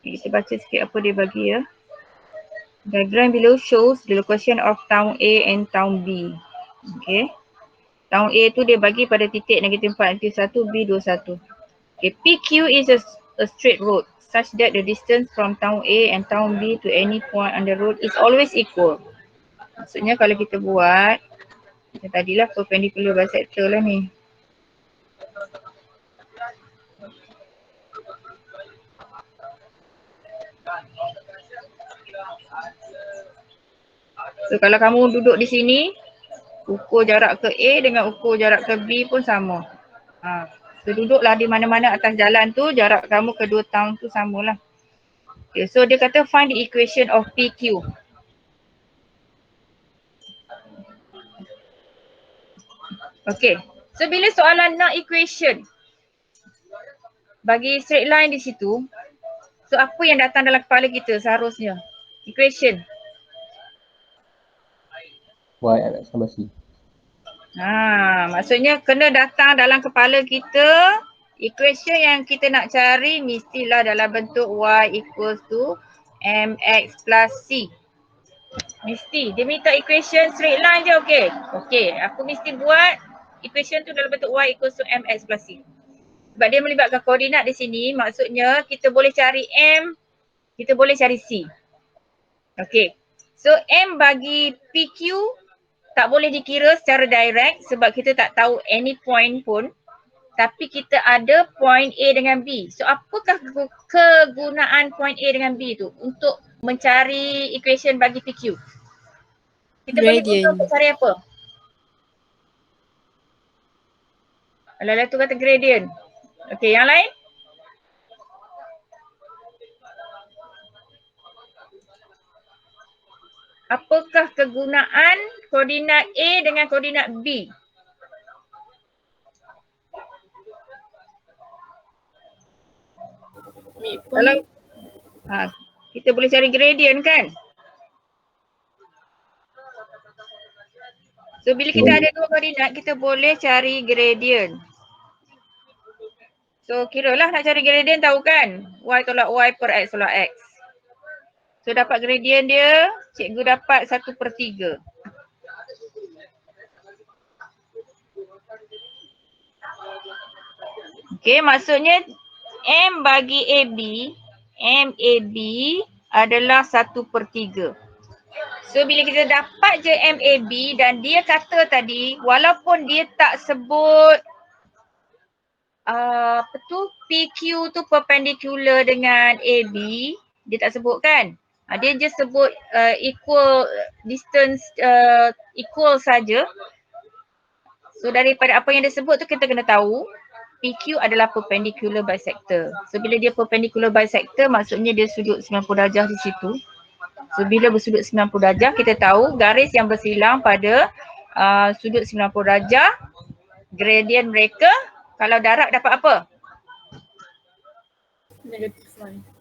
Kita baca sikit apa dia bagi ya. Diagram below shows the location of town A and town B. Okay. Town A tu dia bagi pada titik negatif 4 negatif 1, B 21. Okay. PQ is a straight road such that the distance from town A and town B to any point on the road is always equal. Maksudnya kalau kita buat, macam tadilah perpendicular bisector lah ni. So kalau kamu duduk di sini, ukur jarak ke A dengan ukur jarak ke B pun sama. So duduklah di mana-mana atas jalan tu, jarak kamu ke dua town tu samalah. Okay, so dia kata find the equation of PQ. Okay, so bila soalan nak equation, bagi straight line di situ. So apa yang datang dalam kepala kita seharusnya? Equation. YMX tambah C. Maksudnya kena datang dalam kepala kita, equation yang kita nak cari mestilah dalam bentuk Y equals to MX plus C. Mesti. Dia minta equation straight line je, okey. Okey, aku mesti buat equation tu dalam bentuk Y equals to MX plus C. Sebab dia melibatkan koordinat di sini, maksudnya kita boleh cari M, kita boleh cari C. Okey. So M bagi PQ tak boleh dikira secara direct sebab kita tak tahu any point pun. Tapi kita ada point A dengan B. So apakah kegunaan point A dengan B tu untuk mencari equation bagi PQ? Kita boleh guna Gradient. untuk cari apa? Alah tu kata gradient. Okey, yang lain? Apakah kegunaan koordinat A dengan koordinat B? Kalau kita boleh cari gradient kan? So bila kita ada dua koordinat, kita boleh cari gradient. So kiralah nak cari gradient tahu kan? Y tolak Y per X tolak X. So dapat gradient dia, cikgu dapat 1/3. Okay, maksudnya M bagi AB, MAB adalah 1/3. So bila kita dapat je MAB dan dia kata tadi walaupun dia tak sebut apa tu PQ tu perpendicular dengan AB, dia tak sebut kan? Dia just sebut equal distance equal saja. So daripada apa yang dia sebut tu kita kena tahu PQ adalah perpendicular bisector. So bila dia perpendicular bisector maksudnya dia sudut 90 darjah di situ. So bila bersudut 90 darjah kita tahu garis yang bersilang pada sudut 90 darjah, gradient mereka kalau darab dapat apa? -1.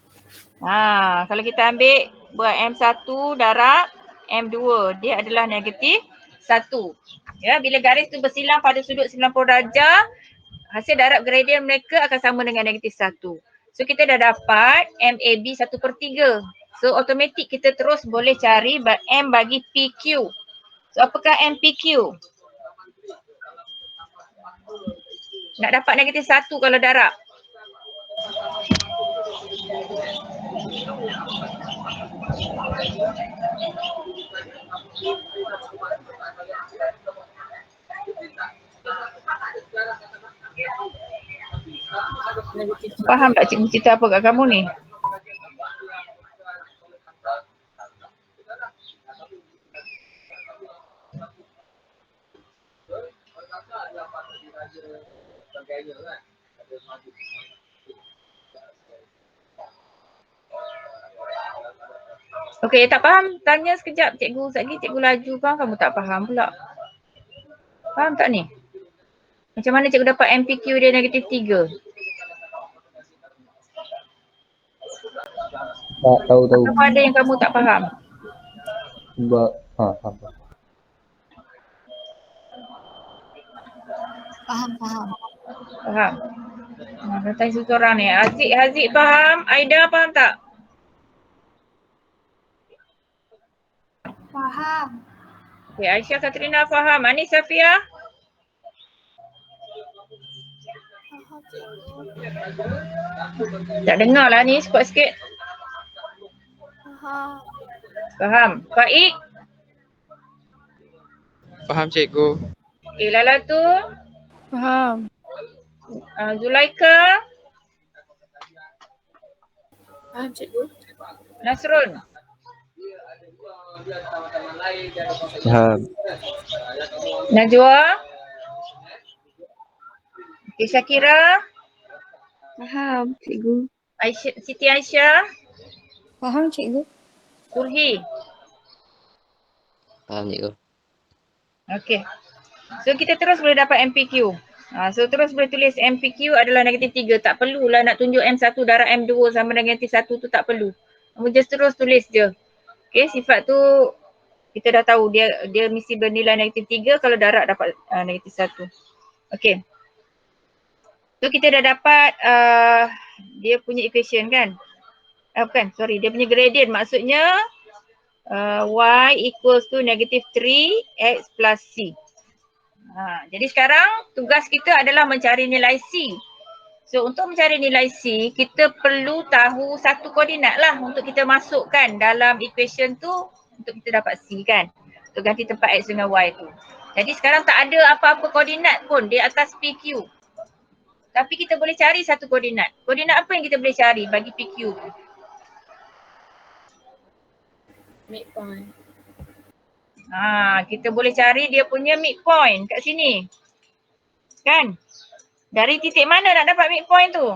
Kalau kita ambil buat M1 darab M2, dia adalah -1. Ya, bila garis tu bersilang pada sudut 90 darjah, hasil darab gradient mereka akan sama dengan -1. So kita dah dapat MAB 1/3. So automatik kita terus boleh cari M bagi PQ. So apakah MPQ? Nak dapat -1 kalau darab. Faham tak cikgu cerita apa kat kamu ni? Okey, tak faham? Tanya sekejap cikgu. Sekejap cikgu laju kan kamu tak faham pula. Faham tak ni? Macam mana cikgu dapat MPQ dia -3? Tak tahu. Apa ada yang kamu tak faham? Sebab faham. Faham. Faham? Tanya seseorang ni. Haziq faham? Aida faham tak? Faham. Okay, Aisyah Katrina faham. Anis Safia? Tak dengar lah ni, kuat sikit. Faham. Faik? Faham cikgu. Okay, Lala tu? Faham. Zulaika? Faham cikgu. Nasrun? Faham. Najwa? Okay, Syakira? Faham cikgu. Siti Aisyah? Faham cikgu. Surhi? Faham cikgu. Okay. So kita terus boleh dapat MPQ. So terus boleh tulis MPQ adalah negatif 3. Tak perlulah nak tunjuk M1 darab M2 sama dengan negatif 1 tu, tak perlu. Kamu just terus tulis je. Okay, sifat tu kita dah tahu dia mesti bernilai negatif 3 kalau darab dapat negatif 1. Okay. So kita dah dapat dia punya equation kan? Bukan, sorry. Dia punya gradient maksudnya y equals to negative 3x plus c. Jadi sekarang tugas kita adalah mencari nilai c. So untuk mencari nilai c, kita perlu tahu satu koordinat lah untuk kita masukkan dalam equation tu untuk kita dapat c kan. Untuk ganti tempat x dengan y tu. Jadi sekarang tak ada apa-apa koordinat pun di atas PQ. Tapi kita boleh cari satu koordinat. Koordinat apa yang kita boleh cari bagi PQ tu? Midpoint. Kita boleh cari dia punya midpoint kat sini. Kan? Dari titik mana nak dapat midpoint tu?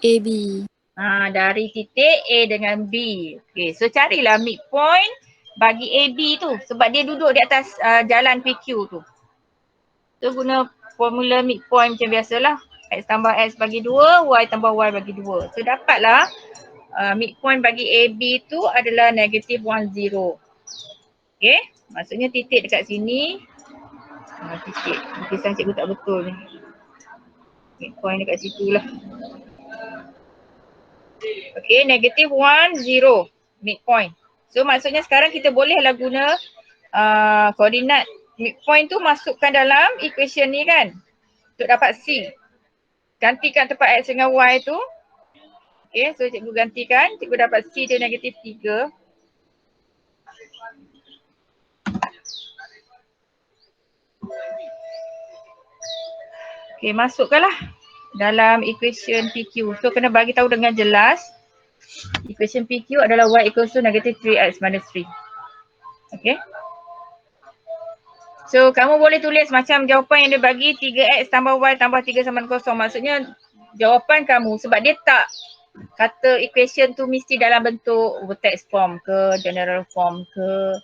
AB. Dari titik A dengan B. Okay, so carilah midpoint bagi AB tu sebab dia duduk di atas jalan PQ tu. So guna formula midpoint macam biasalah. X tambah X bagi 2, Y tambah Y bagi 2. So dapatlah midpoint bagi AB tu adalah negative 1, 0. Okay, maksudnya titik dekat sini. Titik, lukisan cikgu tak betul ni. Midpoint dekat situ lah. Okay, negative 1, 0 midpoint. So maksudnya sekarang kita bolehlah guna koordinat midpoint tu masukkan dalam equation ni kan. Untuk dapat C. Gantikan tempat X dengan Y tu. Okay, so cikgu gantikan. Cikgu dapat C dia negatif 3. Okay, masukkanlah dalam equation PQ. So kena bagi tahu dengan jelas. Equation PQ adalah Y equals to negative 3x minus 3. Okay. So kamu boleh tulis macam jawapan yang dia bagi 3x tambah Y tambah 3 sama dengan 0. Maksudnya jawapan kamu sebab dia tak kata equation tu mesti dalam bentuk vertex form ke, general form ke,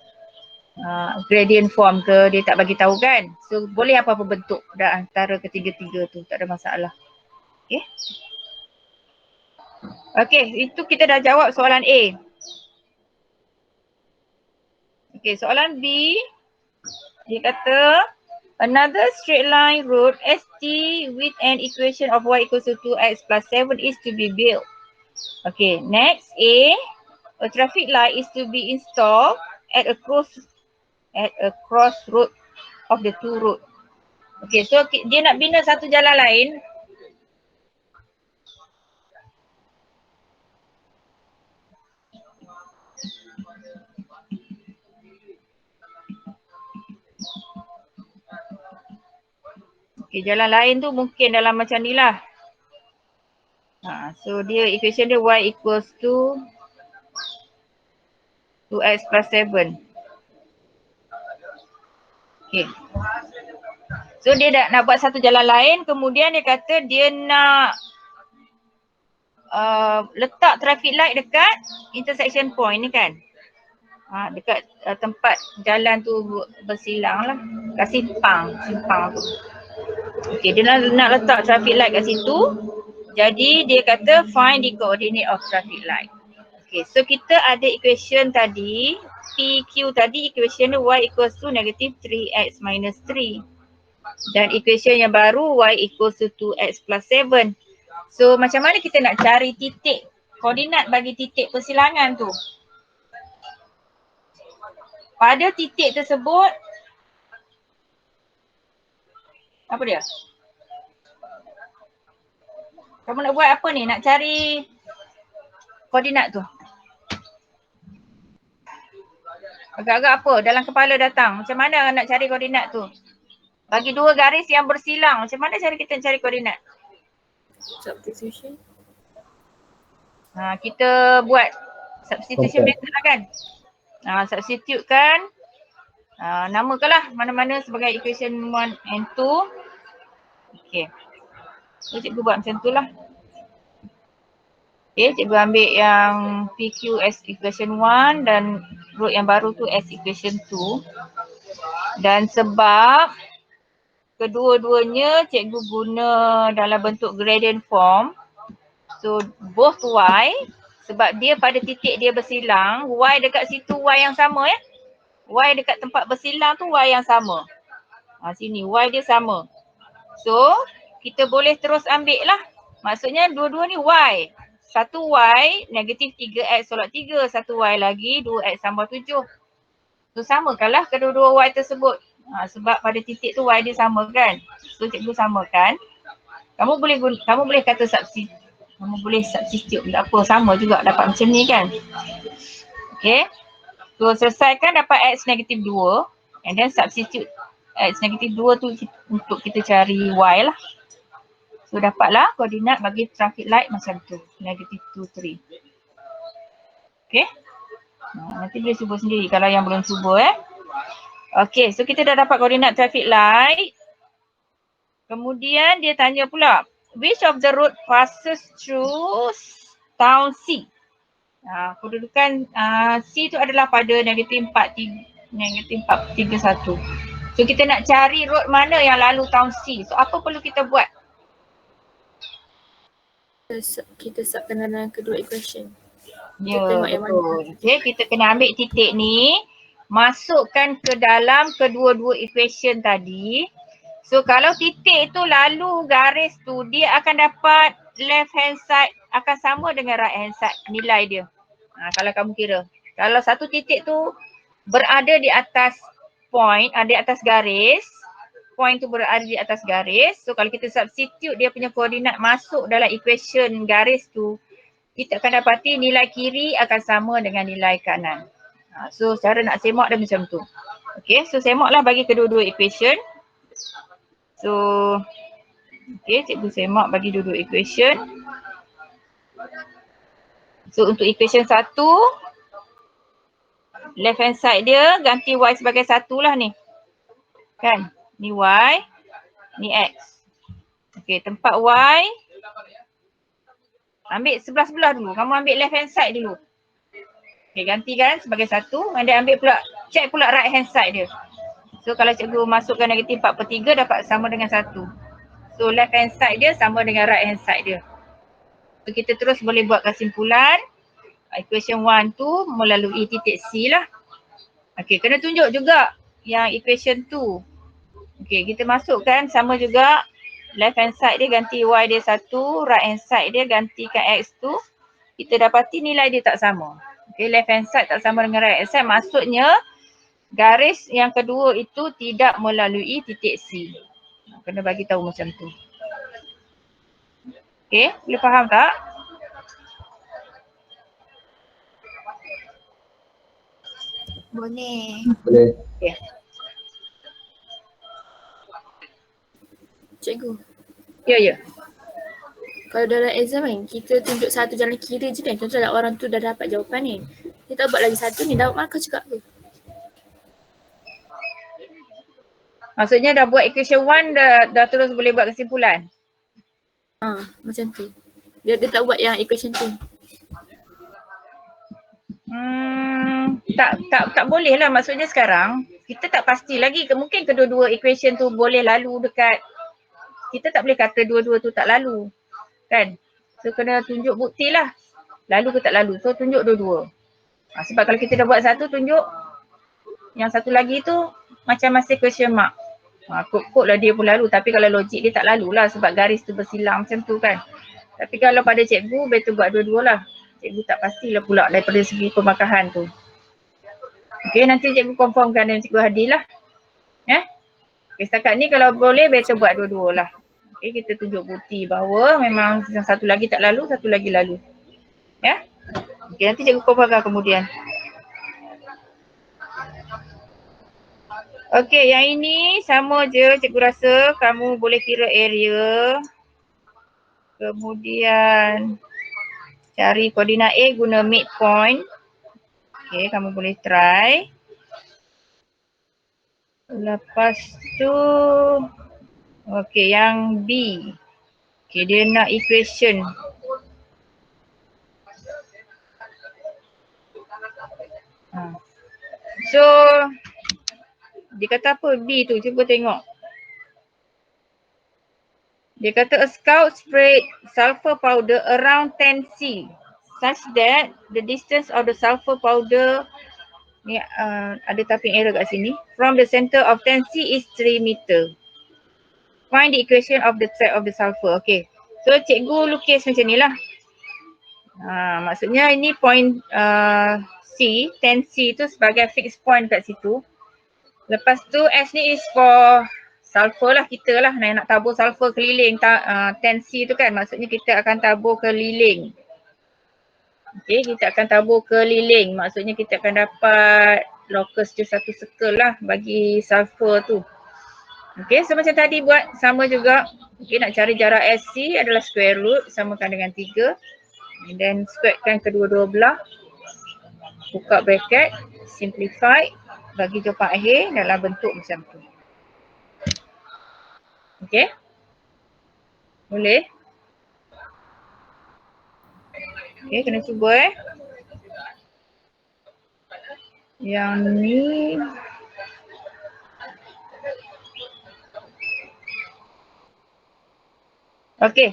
gradient form ke, dia tak bagi tahu kan. So boleh apa-apa bentuk dah antara ketiga-tiga tu, tak ada masalah. Okay. Okay, itu kita dah jawab soalan A. Okay, soalan B. Dia kata another straight line road ST with an equation of y equals to 2x plus 7 is to be built. Okay, next A. A traffic light is to be installed at a crossroad of the two road. Okay, so dia nak bina satu jalan lain. Okay, jalan lain tu mungkin dalam macam ni lah. So dia equation dia y equals to 2x plus 7. Okay. So dia nak buat satu jalan lain, kemudian dia kata dia nak letak traffic light dekat intersection point ni kan. Dekat tempat jalan tu bersilang lah. Kat simpang tu. Okay, dia nak letak traffic light kat situ. Jadi dia kata find the coordinate of traffic light. Okay, so kita ada equation tadi. PQ tadi equation y equals to negative 3x minus 3. Dan equation yang baru y equals to 2x plus 7. So macam mana kita nak cari titik koordinat bagi titik persilangan tu? Pada titik tersebut, apa dia? Kamu nak buat apa ni? Nak cari koordinat tu. Agak-agak apa? Dalam kepala datang. Macam mana nak cari koordinat tu? Bagi dua garis yang bersilang. Macam mana cara kita cari koordinat? Substitution. Kita buat substitution method lah kan? Substitute kan. Namakanlah mana-mana sebagai equation 1 and 2. Okay. So cikgu buat macam tu lah. Okay, cikgu ambil yang PQ as equation 1 dan root yang baru tu as equation 2. Dan sebab kedua-duanya cikgu guna dalam bentuk gradient form. So both y, sebab dia pada titik dia bersilang, y dekat situ y yang sama ya. Y dekat tempat bersilang tu y yang sama. Sini y dia sama. So kita boleh terus ambil lah. Maksudnya dua-dua ni y. Satu y negatif 3x tolak 3. Satu y lagi 2x tambah 7. So samakanlah kedua-dua y tersebut. Sebab pada titik tu y dia sama kan. So cikgu samakan. Kamu boleh kata substitute. Kamu boleh substitute. Tak apa, sama juga dapat macam ni kan. Okay. So selesaikan dapat x negatif 2. And then substitute x negatif 2 tu untuk kita cari y lah. So dapatlah koordinat bagi traffic light macam tu. Negatif 2, 3. Okay. Nanti boleh cuba sendiri kalau yang belum cuba Okay, so kita dah dapat koordinat traffic light. Kemudian dia tanya pula, which of the road passes through town C? Kedudukan C tu adalah pada negatif 4, 3, 1. So kita nak cari road mana yang lalu town C. So apa perlu kita buat? Kita subkan dalam kedua equation. Ya, Kita tengok yang betul. Okay, kita kena ambil titik ni, masukkan ke dalam kedua-dua equation tadi. So kalau titik tu lalu garis tu, dia akan dapat left hand side akan sama dengan right hand side nilai dia. Kalau kamu kira. Kalau satu titik tu berada di atas point, di atas garis, point tu berada di atas garis. So kalau kita substitute dia punya koordinat masuk dalam equation garis tu, kita akan dapati nilai kiri akan sama dengan nilai kanan. So cara nak semak dia macam tu. Okay, so semaklah bagi kedua-dua equation. So, okay, cikgu semak bagi dua-dua equation. So untuk equation 1, left hand side dia ganti y sebagai 1 lah ni. Kan? Ni y, ni x. Okay, tempat y, ambil sebelah-sebelah dulu. Kamu ambil left hand side dulu. Okay, gantikan sebagai 1. And then ambil pula, check pula right hand side dia. So kalau cikgu masukkan negatif 4/3 dapat sama dengan 1. So left hand side dia sama dengan right hand side dia. So kita terus boleh buat kesimpulan. Equation 1 tu melalui titik C lah. Okay, kena tunjuk juga yang equation 2. Okay, kita masukkan sama juga. Left hand side dia ganti y dia 1. Right hand side dia gantikan x tu. Kita dapati nilai dia tak sama. Okay, left hand side tak sama dengan right hand side. Maksudnya garis yang kedua itu tidak melalui titik C. Kena bagi tahu macam tu. Okay, boleh faham tak? Boleh. Boleh. Okay. Cikgu, Ya. kalau dalam exam kan, kita tunjuk satu jalan kiri je kan. Contohnya orang tu dah dapat jawapan ni. Kita buat lagi satu ni, dapat markah juga ke? Maksudnya dah buat equation 1 dah terus boleh buat kesimpulan. Macam tu. Dia tak buat yang equation tu. Tak boleh lah, maksudnya sekarang kita tak pasti lagi. Mungkin kedua-dua equation tu boleh lalu dekat, kita tak boleh kata dua-dua tu tak lalu kan. So kena tunjuk bukti lah lalu ke tak lalu. So tunjuk dua-dua. Sebab kalau kita dah buat satu, tunjuk yang satu lagi tu macam masih question mark. Kod lah dia pun lalu, tapi kalau logik dia tak lalu lah sebab garis tu bersilang macam tu kan. Tapi kalau pada cikgu, better buat dua-dua lah. Cikgu tak pastilah pula daripada segi pemakahan tu. Okay, nanti cikgu confirmkan dengan cikgu Hadi lah. Okay, setakat ni kalau boleh better buat dua-dua lah. Okay, kita tunjuk bukti bahawa memang yang satu lagi tak lalu, satu lagi lalu. Okay, nanti cikgu confirmkan kemudian. Okay, yang ini sama je cikgu rasa. Kamu boleh kira area. Kemudian cari koordinat A guna midpoint. Okay, kamu boleh try. Lepas tu, okay, yang B. Okay, dia nak equation. So, dia kata apa B tu? Cuba tengok. Dia kata a scout spread sulfur powder around 10 C such that the distance of the sulfur powder ni ada typing error kat sini. From the center of 10 C is 3 meter. Find the equation of the track of the sulfur. Okay. So cikgu lukis macam ni lah. Maksudnya ini point C, 10 C tu sebagai fixed point kat situ. Lepas tu S ni is for sulfur lah, kita lah nak tabur sulfur keliling 10 C tu kan. Maksudnya kita akan tabur keliling. Okay, kita akan tabur keliling. Maksudnya kita akan dapat locus dia satu circle lah bagi sulfur tu. Okay, so macam tadi buat sama juga. Okay, nak cari jarak SC adalah square root, samakan dengan 3. And then squarekan kedua-dua belah. Buka bracket, simplify, bagi jawapan akhir dalam bentuk macam tu. Okay? Boleh? Okay, kena cuba Yang ni okay.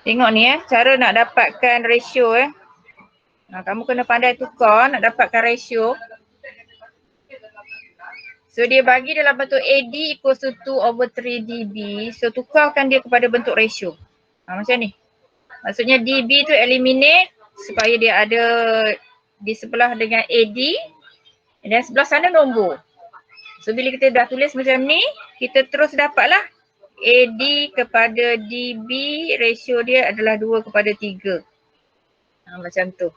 Tengok ni cara nak dapatkan ratio kamu kena pandai tukar nak dapatkan ratio. So dia bagi dalam bentuk AD equals to 2/3 dB. So tukarkan dia kepada bentuk ratio. Macam ni. Maksudnya dB tu eliminate supaya dia ada di sebelah dengan AD. Dan sebelah sana nombor. So bila kita dah tulis macam ni, kita terus dapatlah AD kepada DB ratio dia adalah 2/3. Macam tu.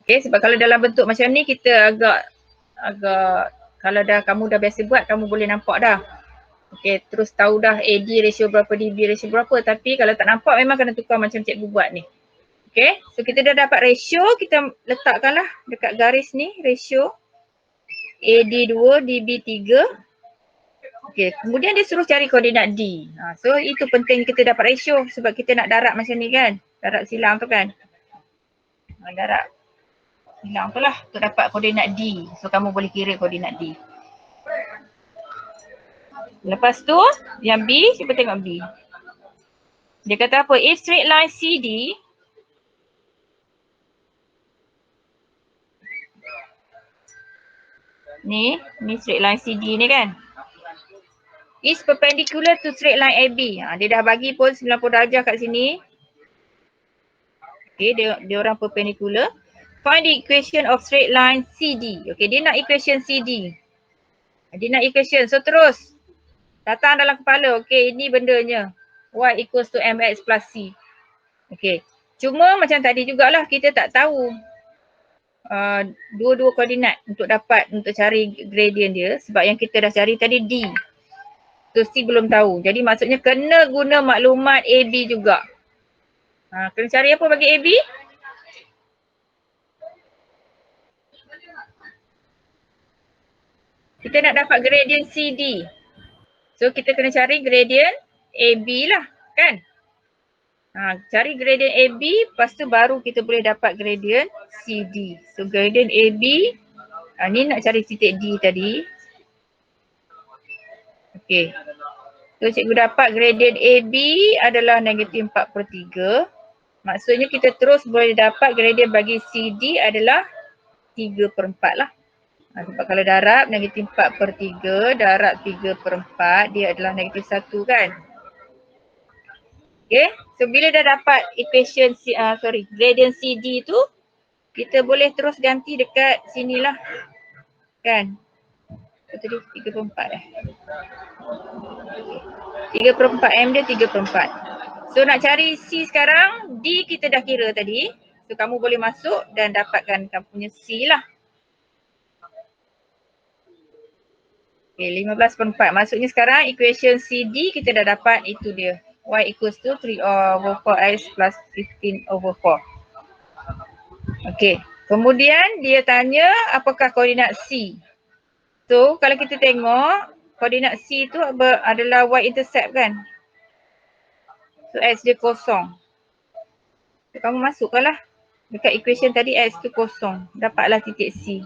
Okay, sebab kalau dalam bentuk macam ni kita agak kalau kamu dah biasa buat, kamu boleh nampak dah. Okay, terus tahu dah AD ratio berapa, DB ratio berapa. Tapi kalau tak nampak memang kena tukar macam cikgu buat ni. Okay, so kita dah dapat ratio, kita letakkanlah dekat garis ni ratio AD 2, DB 3. Okay, kemudian dia suruh cari koordinat D. So itu penting kita dapat ratio sebab kita nak darab macam ni kan. Darab silang tu kan. Darab silang tu lah untuk dapat koordinat D. So kamu boleh kira koordinat D. Lepas tu yang B, cuba tengok B. Dia kata apa? If straight line CD ni straight line CD ni kan, is perpendicular to straight line AB. Dia dah bagi pun 90 darjah kat sini. Okay, dia orang perpendicular. Find the equation of straight line CD. Okay, dia nak equation CD. Dia nak equation. So terus datang dalam kepala. Okay, ini bendanya. Y equals to mx plus c. Okay. Cuma macam tadi jugalah kita tak tahu dua-dua koordinat untuk cari gradient dia. Sebab yang kita dah cari tadi D. So C belum tahu. Jadi maksudnya kena guna maklumat AB juga. Kena cari apa bagi AB? Kita nak dapat gradient CD. So kita kena cari gradient AB lah kan. Cari gradient AB, lepas tu baru kita boleh dapat gradient CD. So gradient AB, ni nak cari titik D tadi. Okay. So cikgu dapat gradient AB adalah negatif 4/3. Maksudnya kita terus boleh dapat gradient bagi CD adalah 3/4 lah. Sebab kalau darab negatif 4/3, darab 3/4, dia adalah negatif 1 kan. Okay, so bila dah dapat equation gradient CD tu, kita boleh terus ganti dekat sinilah kan. Tadi 3/4 3/4 M dia 3/4. So nak cari C sekarang, D kita dah kira tadi. So kamu boleh masuk dan dapatkan kamu punya C lah. Okay, 15/4. Maksudnya sekarang equation CD kita dah dapat, itu dia. Y equals to 3/4x plus 15/4. Okay. Kemudian dia tanya apakah koordinat C. So kalau kita tengok koordinat C tu adalah y-intercept kan. So x dia kosong. So, kamu masukkanlah dekat equation tadi x tu kosong. Dapatlah titik C.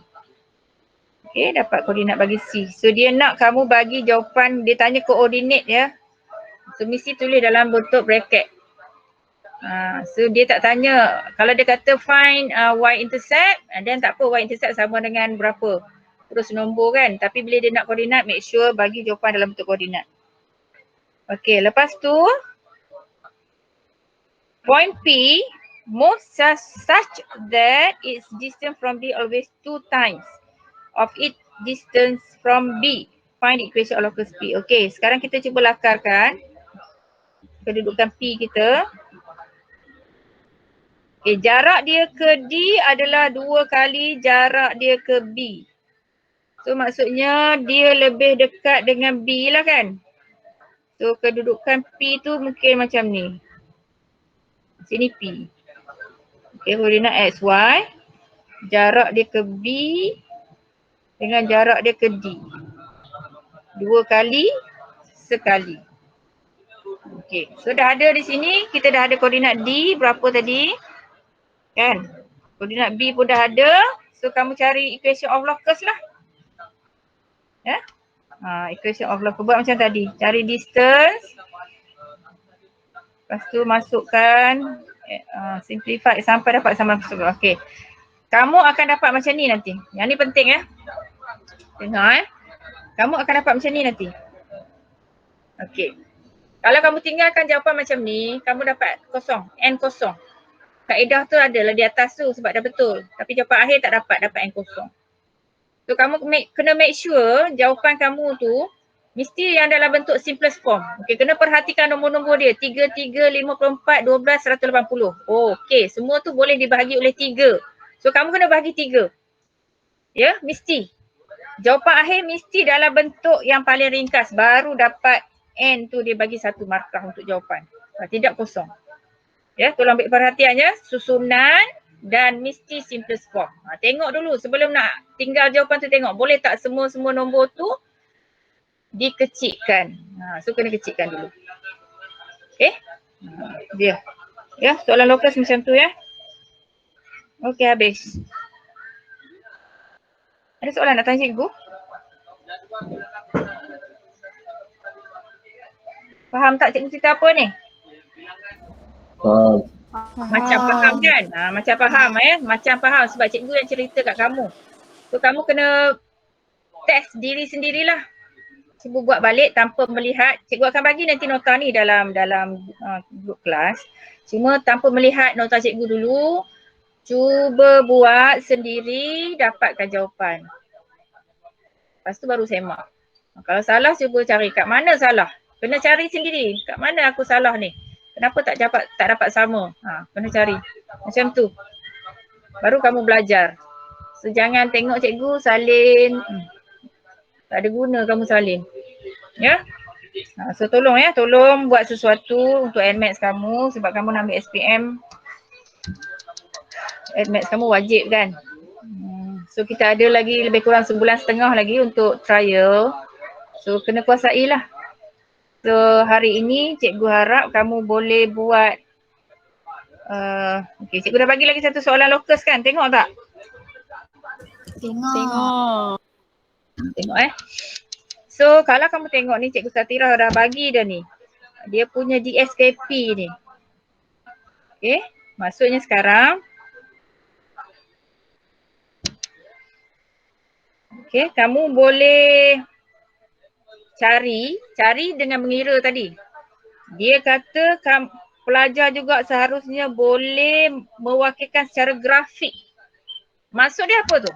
Okay, dapat koordinat bagi C. So dia nak kamu bagi jawapan, dia tanya koordinat ya. So mesti tulis dalam bentuk bracket. So dia tak tanya, kalau dia kata find y-intercept, then tak apa, y-intercept sama dengan berapa. Terus nombor kan. Tapi bila dia nak koordinat, make sure bagi jawapan dalam bentuk koordinat. Okay, lepas tu, point P, most such that its distance from D always 2 times of its distance from B. Find equation of locus P. Okay, sekarang kita cuba lakarkan kedudukan P kita. Okay, jarak dia ke D adalah 2 kali jarak dia ke B. So maksudnya dia lebih dekat dengan B lah kan. So kedudukan P tu mungkin macam ni. Sini P. Okay, koordinat X, Y. Jarak dia ke B dengan jarak dia ke D. 2 kali sekali. Okay, so dah ada di sini. Kita dah ada koordinat D berapa tadi? Kan? Koordinat B pun dah ada. So kamu cari equation of locus lah. Ya? Equation of locus. Buat macam tadi. Cari distance. Lepas tu masukkan. Simplify sampai dapat sama. Okay. Kamu akan dapat macam ni nanti. Yang ni penting ya. Dengar Kamu akan dapat macam ni nanti. Okay. Kalau kamu tinggalkan jawapan macam ni, kamu dapat kosong. N kosong. Kaedah tu adalah di atas tu sebab dah betul. Tapi jawapan akhir tak dapat N kosong. So kamu kena make sure jawapan kamu tu mesti yang dalam bentuk simplest form. Okay, kena perhatikan nombor-nombor dia. 3, 3, 54, 12, 180. Oh, okay, semua tu boleh dibahagi oleh 3. So kamu kena bahagi 3. Ya, mesti. Jawapan akhir mesti dalam bentuk yang paling ringkas. Baru dapat N tu dia bagi 1 markah untuk jawapan. Tidak kosong. Ya, tolong ambil perhatiannya. Susunan dan mesti simplest form. Tengok dulu sebelum nak tinggal jawapan tu tengok. Boleh tak semua-semua nombor tu dikecilkan. So kena kecilkan dulu. Okay. Dia. Ya, soalan lokus macam tu ya. Okay, habis. Ada soalan nak tanya cikgu? Faham tak cikgu cerita apa ni? Macam faham kan? Macam faham Macam faham sebab cikgu yang cerita kat kamu. So kamu kena test diri sendirilah. Cuba buat balik tanpa melihat. Cikgu akan bagi nanti nota ni dalam group kelas. Cuma tanpa melihat nota cikgu dulu. Cuba buat sendiri, dapatkan jawapan. Lepas tu baru semak. Kalau salah cuba cari kat mana salah. Kena cari sendiri. Kat mana aku salah ni? Kenapa tak dapat sama? Kena cari. Macam tu. Baru kamu belajar. So jangan tengok cikgu salin. Tak ada guna kamu salin. Ya? So tolong tolong buat sesuatu untuk NMATS kamu sebab kamu nak ambil SPM. NMATS kamu wajib kan? So kita ada lagi lebih kurang sebulan setengah lagi untuk trial. So kena kuasai lah. So hari ini cikgu harap kamu boleh buat okay, cikgu dah bagi lagi satu soalan lokus kan? Tengok tak? Tengok. Tengok So kalau kamu tengok ni cikgu Satira dah bagi dah ni. Dia punya DSKP ni. Okay, maksudnya sekarang. Okay, kamu boleh cari dengan mengira tadi. Dia kata pelajar juga seharusnya boleh mewakilkan secara grafik. Maksud dia apa tu?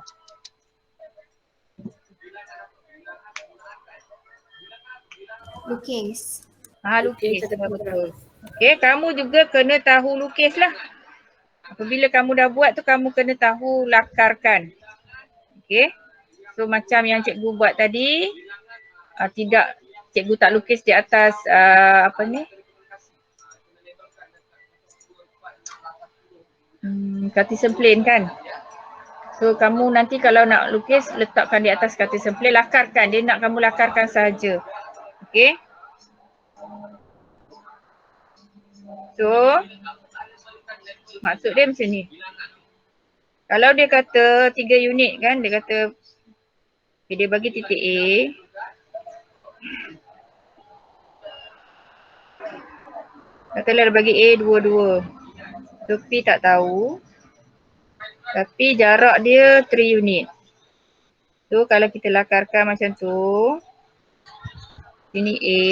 Lukis. Lukis. Betul. Okay, kamu juga kena tahu lukis lah. Apabila kamu dah buat tu, kamu kena tahu lakarkan. Okay. So macam yang cikgu buat tadi, tidak cikgu tak lukis di atas apa ni? Cartesian plane kan? So kamu nanti kalau nak lukis, letakkan di atas cartesian plane, lakarkan. Dia nak kamu lakarkan saja. Okay. So, maksud dia macam ni. Kalau dia kata 3 unit kan, dia kata Okay, dia bagi titik A. Katalah dia bagi A 22. So P tak tahu. Tapi jarak dia 3 unit. So kalau kita lakarkan macam tu. Ini A.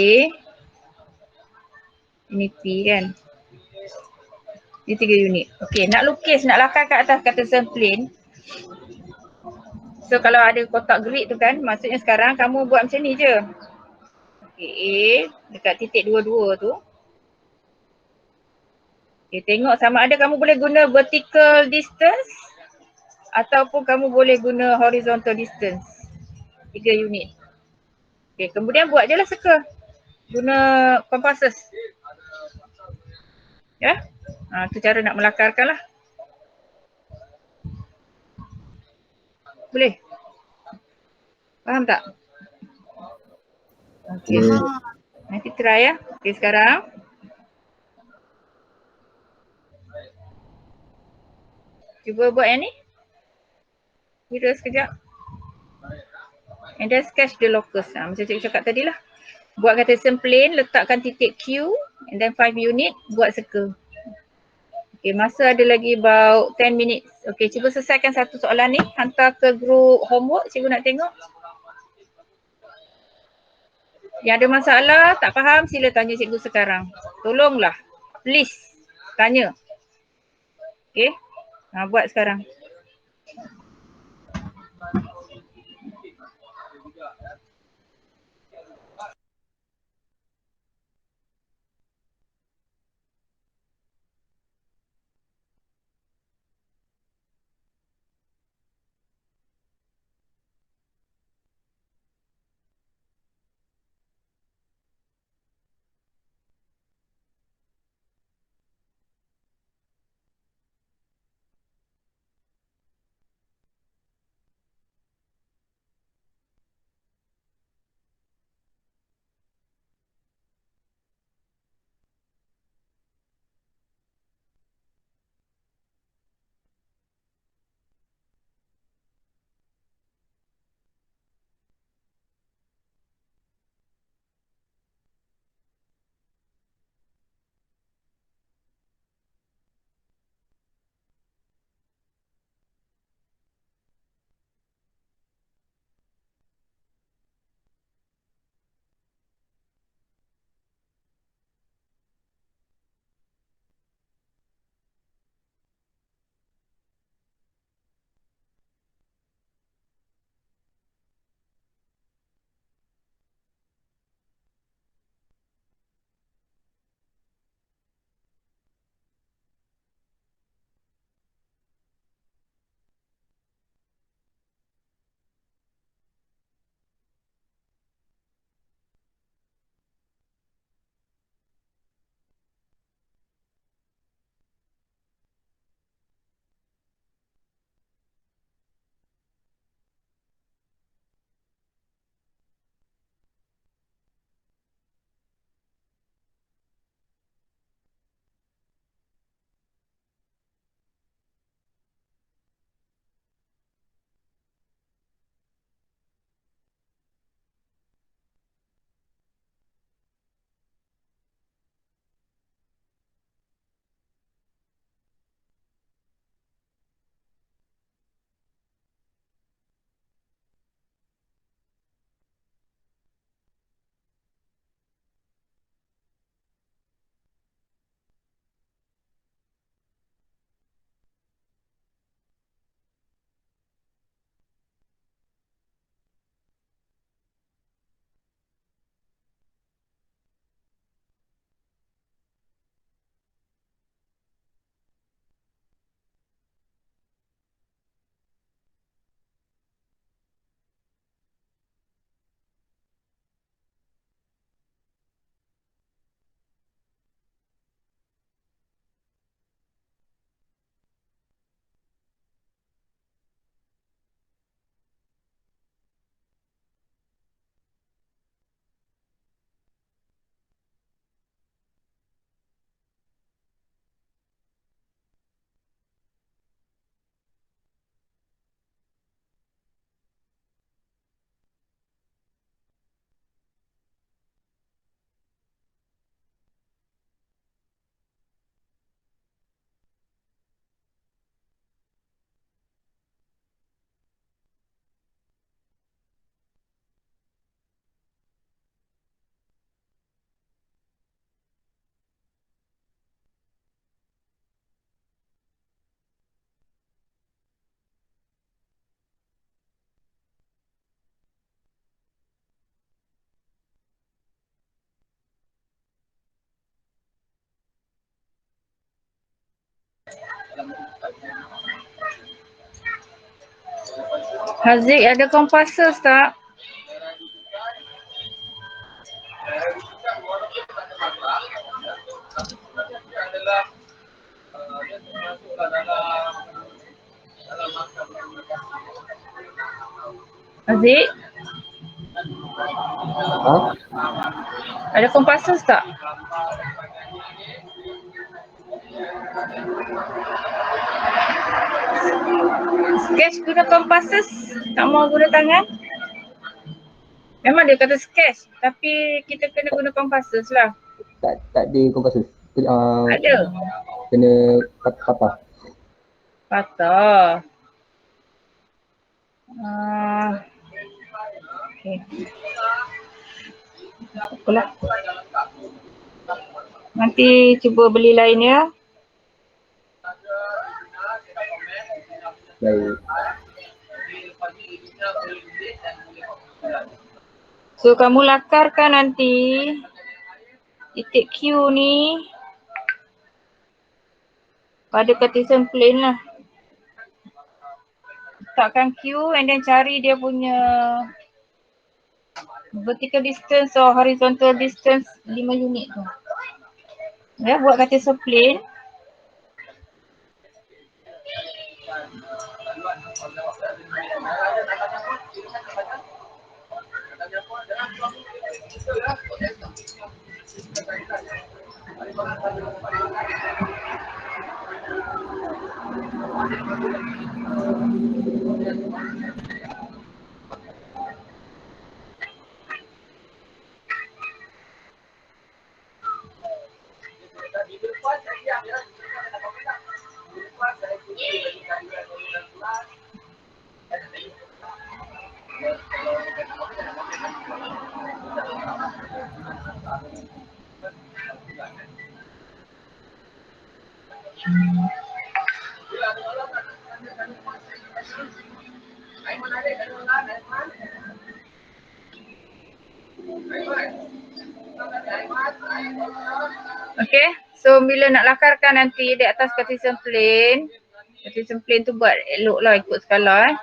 Ini P kan. Ini 3 unit. Okay, nak lukis, nak lakar kat atas kata plane. So kalau ada kotak grid tu kan, maksudnya sekarang kamu buat macam ni je. Okay, A dekat titik 22 tu. Okay, tengok sama ada kamu boleh guna vertical distance ataupun kamu boleh guna horizontal distance. 3 unit. Okay, kemudian buat je lah circle. Guna compasses. Ya? Tu cara nak melakarkan lah. Boleh? Faham tak? Okay. Faham. Nanti try ya. Okay, sekarang. Cuba buat yang ni. Kira sekejap. And then sketch the locus. Macam cikgu cakap tadi lah. Buat Cartesian plane, letakkan titik Q. And then 5 unit, buat circle. Okay, masa ada lagi about 10 minutes. Okay, cuba selesaikan satu soalan ni. Hantar ke group homework, cikgu nak tengok. Yang ada masalah, tak faham, sila tanya cikgu sekarang. Tolonglah. Please. Tanya. Okay. Buat sekarang. Haziq, ada compasses tak? Haziq, Ha? ada compasses tak? Sketch guna compasses, tak mau guna tangan? Memang dia kata sketch, tapi kita kena guna compasses lah. Tak ada kompasus. Ada. Kena patah. Patah. Okay. Apalah. Nanti cuba beli lain ya. Baik. So kamu lakarkan nanti titik Q ni pada Cartesian plane lah. Letakkan Q and then cari dia punya vertical distance or horizontal distance 5 unit tu. Ya, buat Cartesian plane. Okay, so bila nak lakarkan nanti di atas Cartesian plane tu buat elok lah ikut skala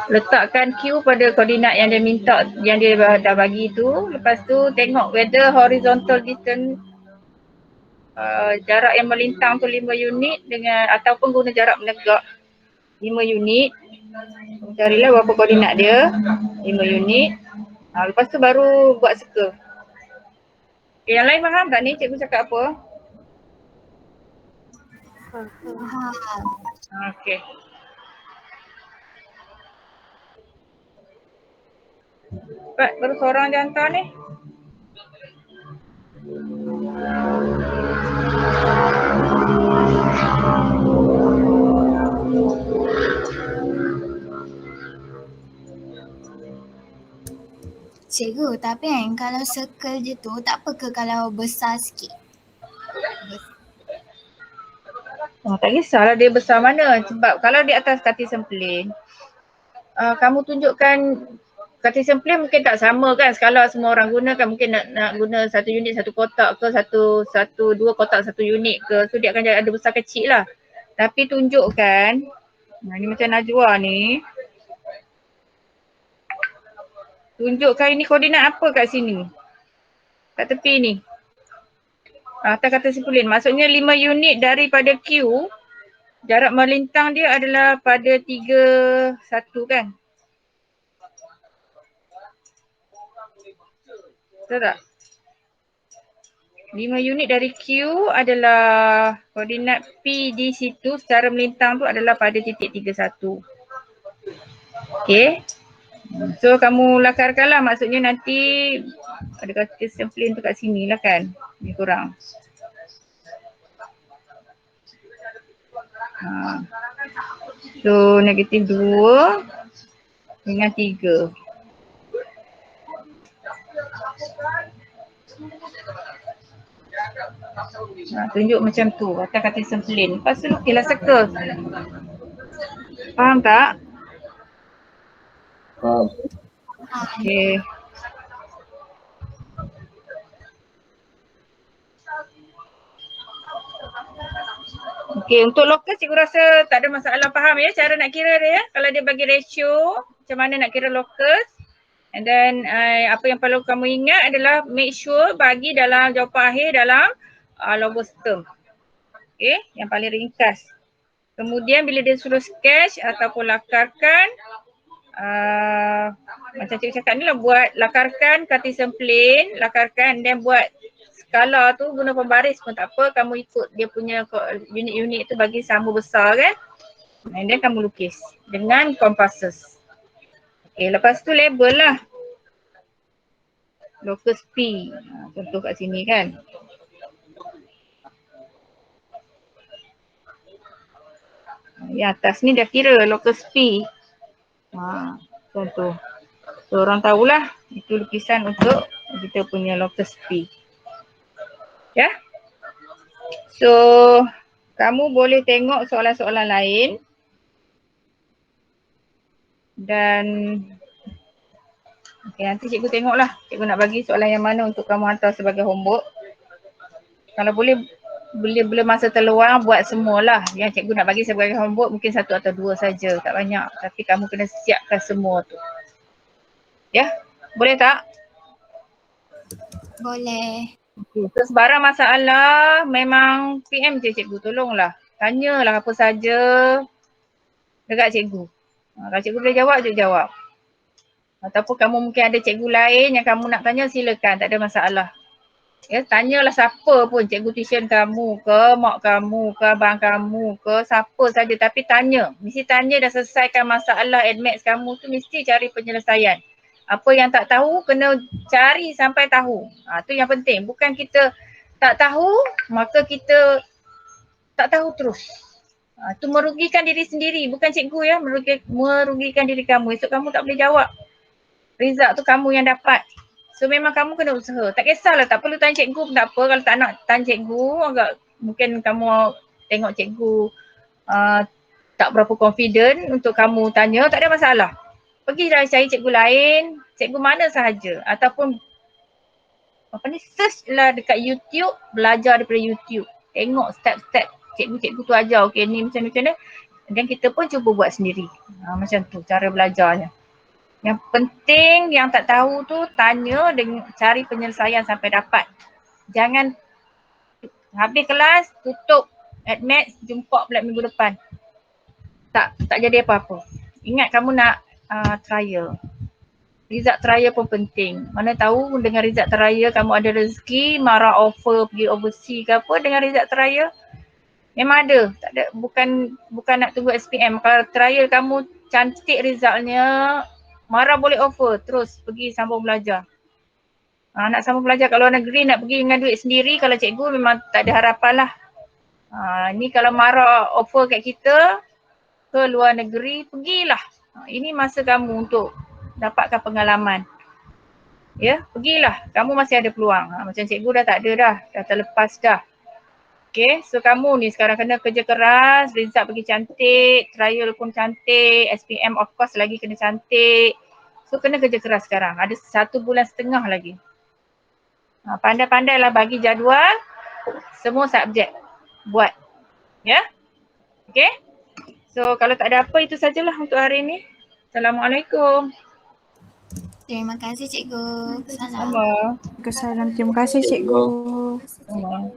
letakkan Q pada koordinat yang dia minta, yang dia dah bagi tu. Lepas tu tengok whether horizontal distance jarak yang melintang tu 5 unit dengan ataupun guna jarak menegak 5 unit. Carilah berapa koordinat dia, 5 unit. Lepas tu baru buat circle. Okay, yang lain faham tak ni cikgu cakap apa? Faham. Okay. Cepat, baru seorang je hantar ni. Cikgu, tapi kan kalau circle je tu tak apa ke kalau besar sikit? Tak kisahlah dia besar mana, sebab kalau di atas Cartesian plane kamu tunjukkan Cartesian plane mungkin tak sama kan skala semua orang guna kan, mungkin nak guna satu unit satu kotak ke dua kotak satu unit ke, so dia akan ada besar kecil lah. Tapi tunjukkan, ni macam Najwa ni, tunjukkan ini koordinat apa kat sini, kat tepi ni. Atas Cartesian plane, maksudnya 5 unit daripada Q, jarak melintang dia adalah pada 3, 1 kan. Betul tak? 5 unit dari Q adalah koordinat P di situ secara melintang tu adalah pada titik 31. Okay. So kamu lakarkanlah, maksudnya nanti ada Cartesian plane tu kat sini lah kan. Lebih kurang. So negatif 2 dengan 3. Tunjuk macam tu atas Cartesian plane. Lepas tu lukislah circle. Faham tak? Faham. Okay. Okey, untuk locus cikgu rasa tak ada masalah, faham ya cara nak kira dia ya. Kalau dia bagi ratio, macam mana nak kira locus. And then apa yang perlu kamu ingat adalah make sure bagi dalam jawapan akhir dalam logos term. Okey, yang paling ringkas. Kemudian bila dia suruh sketch ataupun lakarkan, macam cikgu cakap ni lah, buat lakarkan Cartesian plane, lakarkan dan buat skala tu guna pembaris pun tak apa, kamu ikut dia punya unit-unit tu bagi sama besar kan. And then kamu lukis dengan compasses. Okay, lepas tu label lah. Locus P, contoh kat sini kan. Yang atas ni dah kira locus P. Contoh. So orang tahulah itu lukisan untuk kita punya locus P. Ya. So kamu boleh tengok soalan-soalan lain dan okay, nanti cikgu tengoklah cikgu nak bagi soalan yang mana untuk kamu hantar sebagai homework. Kalau boleh masa terluang buat semualah. Yang cikgu nak bagi sebagai homework mungkin 1 atau 2 saja, tak banyak. Tapi kamu kena siapkan semua tu. Ya, boleh tak? Boleh. Okay. So sebarang masalah memang PM je cikgu, tolonglah. Tanyalah apa saja dekat cikgu. Kalau cikgu boleh jawab, cikgu jawab. Ataupun kamu mungkin ada cikgu lain yang kamu nak tanya, silakan, tak ada masalah. Ya, tanyalah siapa pun, cikgu tuition kamu ke, mak kamu ke, abang kamu ke, siapa saja, tapi tanya. Mesti tanya dah selesaikan masalah admax kamu tu, mesti cari penyelesaian. Apa yang tak tahu kena cari sampai tahu. Tu yang penting. Bukan kita tak tahu maka kita tak tahu terus. Tu merugikan diri sendiri, bukan cikgu ya, merugikan diri kamu. Esok kamu tak boleh jawab. Result tu kamu yang dapat. So memang kamu kena usaha. Tak kisahlah, tak perlu tanya cikgu pun tak apa. Kalau tak nak tanya cikgu, agak mungkin kamu tengok cikgu tak berapa confident untuk kamu tanya, tak ada masalah. Pergilah cari cikgu lain, cikgu mana sahaja ataupun search lah dekat YouTube, belajar daripada YouTube. Tengok step-step cikgu-cikgu tu ajar, okey ni macam mana. Dan kita pun cuba buat sendiri. Macam tu cara belajarnya. Yang penting yang tak tahu tu tanya dan cari penyelesaian sampai dapat. Jangan habis kelas, tutup admax, jumpa pula minggu depan. Tak jadi apa-apa. Ingat kamu nak trial. Result trial pun penting. Mana tahu dengan result trial kamu ada rezeki, marah offer pergi overseas ke apa dengan result trial. Memang ada. Tak ada, bukan nak tunggu SPM. Kalau trial kamu cantik resultnya, marah boleh offer terus pergi sambung belajar. Nak sambung belajar kat luar negeri, nak pergi dengan duit sendiri, kalau cikgu memang tak ada harapan lah. Ni kalau marah offer kat kita ke luar negeri, pergilah. Ini masa kamu untuk dapatkan pengalaman. Ya, pergilah. Kamu masih ada peluang. Macam cikgu dah tak ada dah terlepas dah. Okay, so kamu ni sekarang kena kerja keras, result pergi cantik, trial pun cantik, SPM of course lagi kena cantik. So kena kerja keras sekarang. Ada 1 bulan setengah lagi. Pandai-pandailah bagi jadual semua subjek. Buat. Ya? Okay? So kalau tak ada apa, itu sajalah untuk hari ini. Assalamualaikum. Terima kasih cikgu. Salam. Sama. Waalaikumsalam. Terima kasih cikgu. Sama.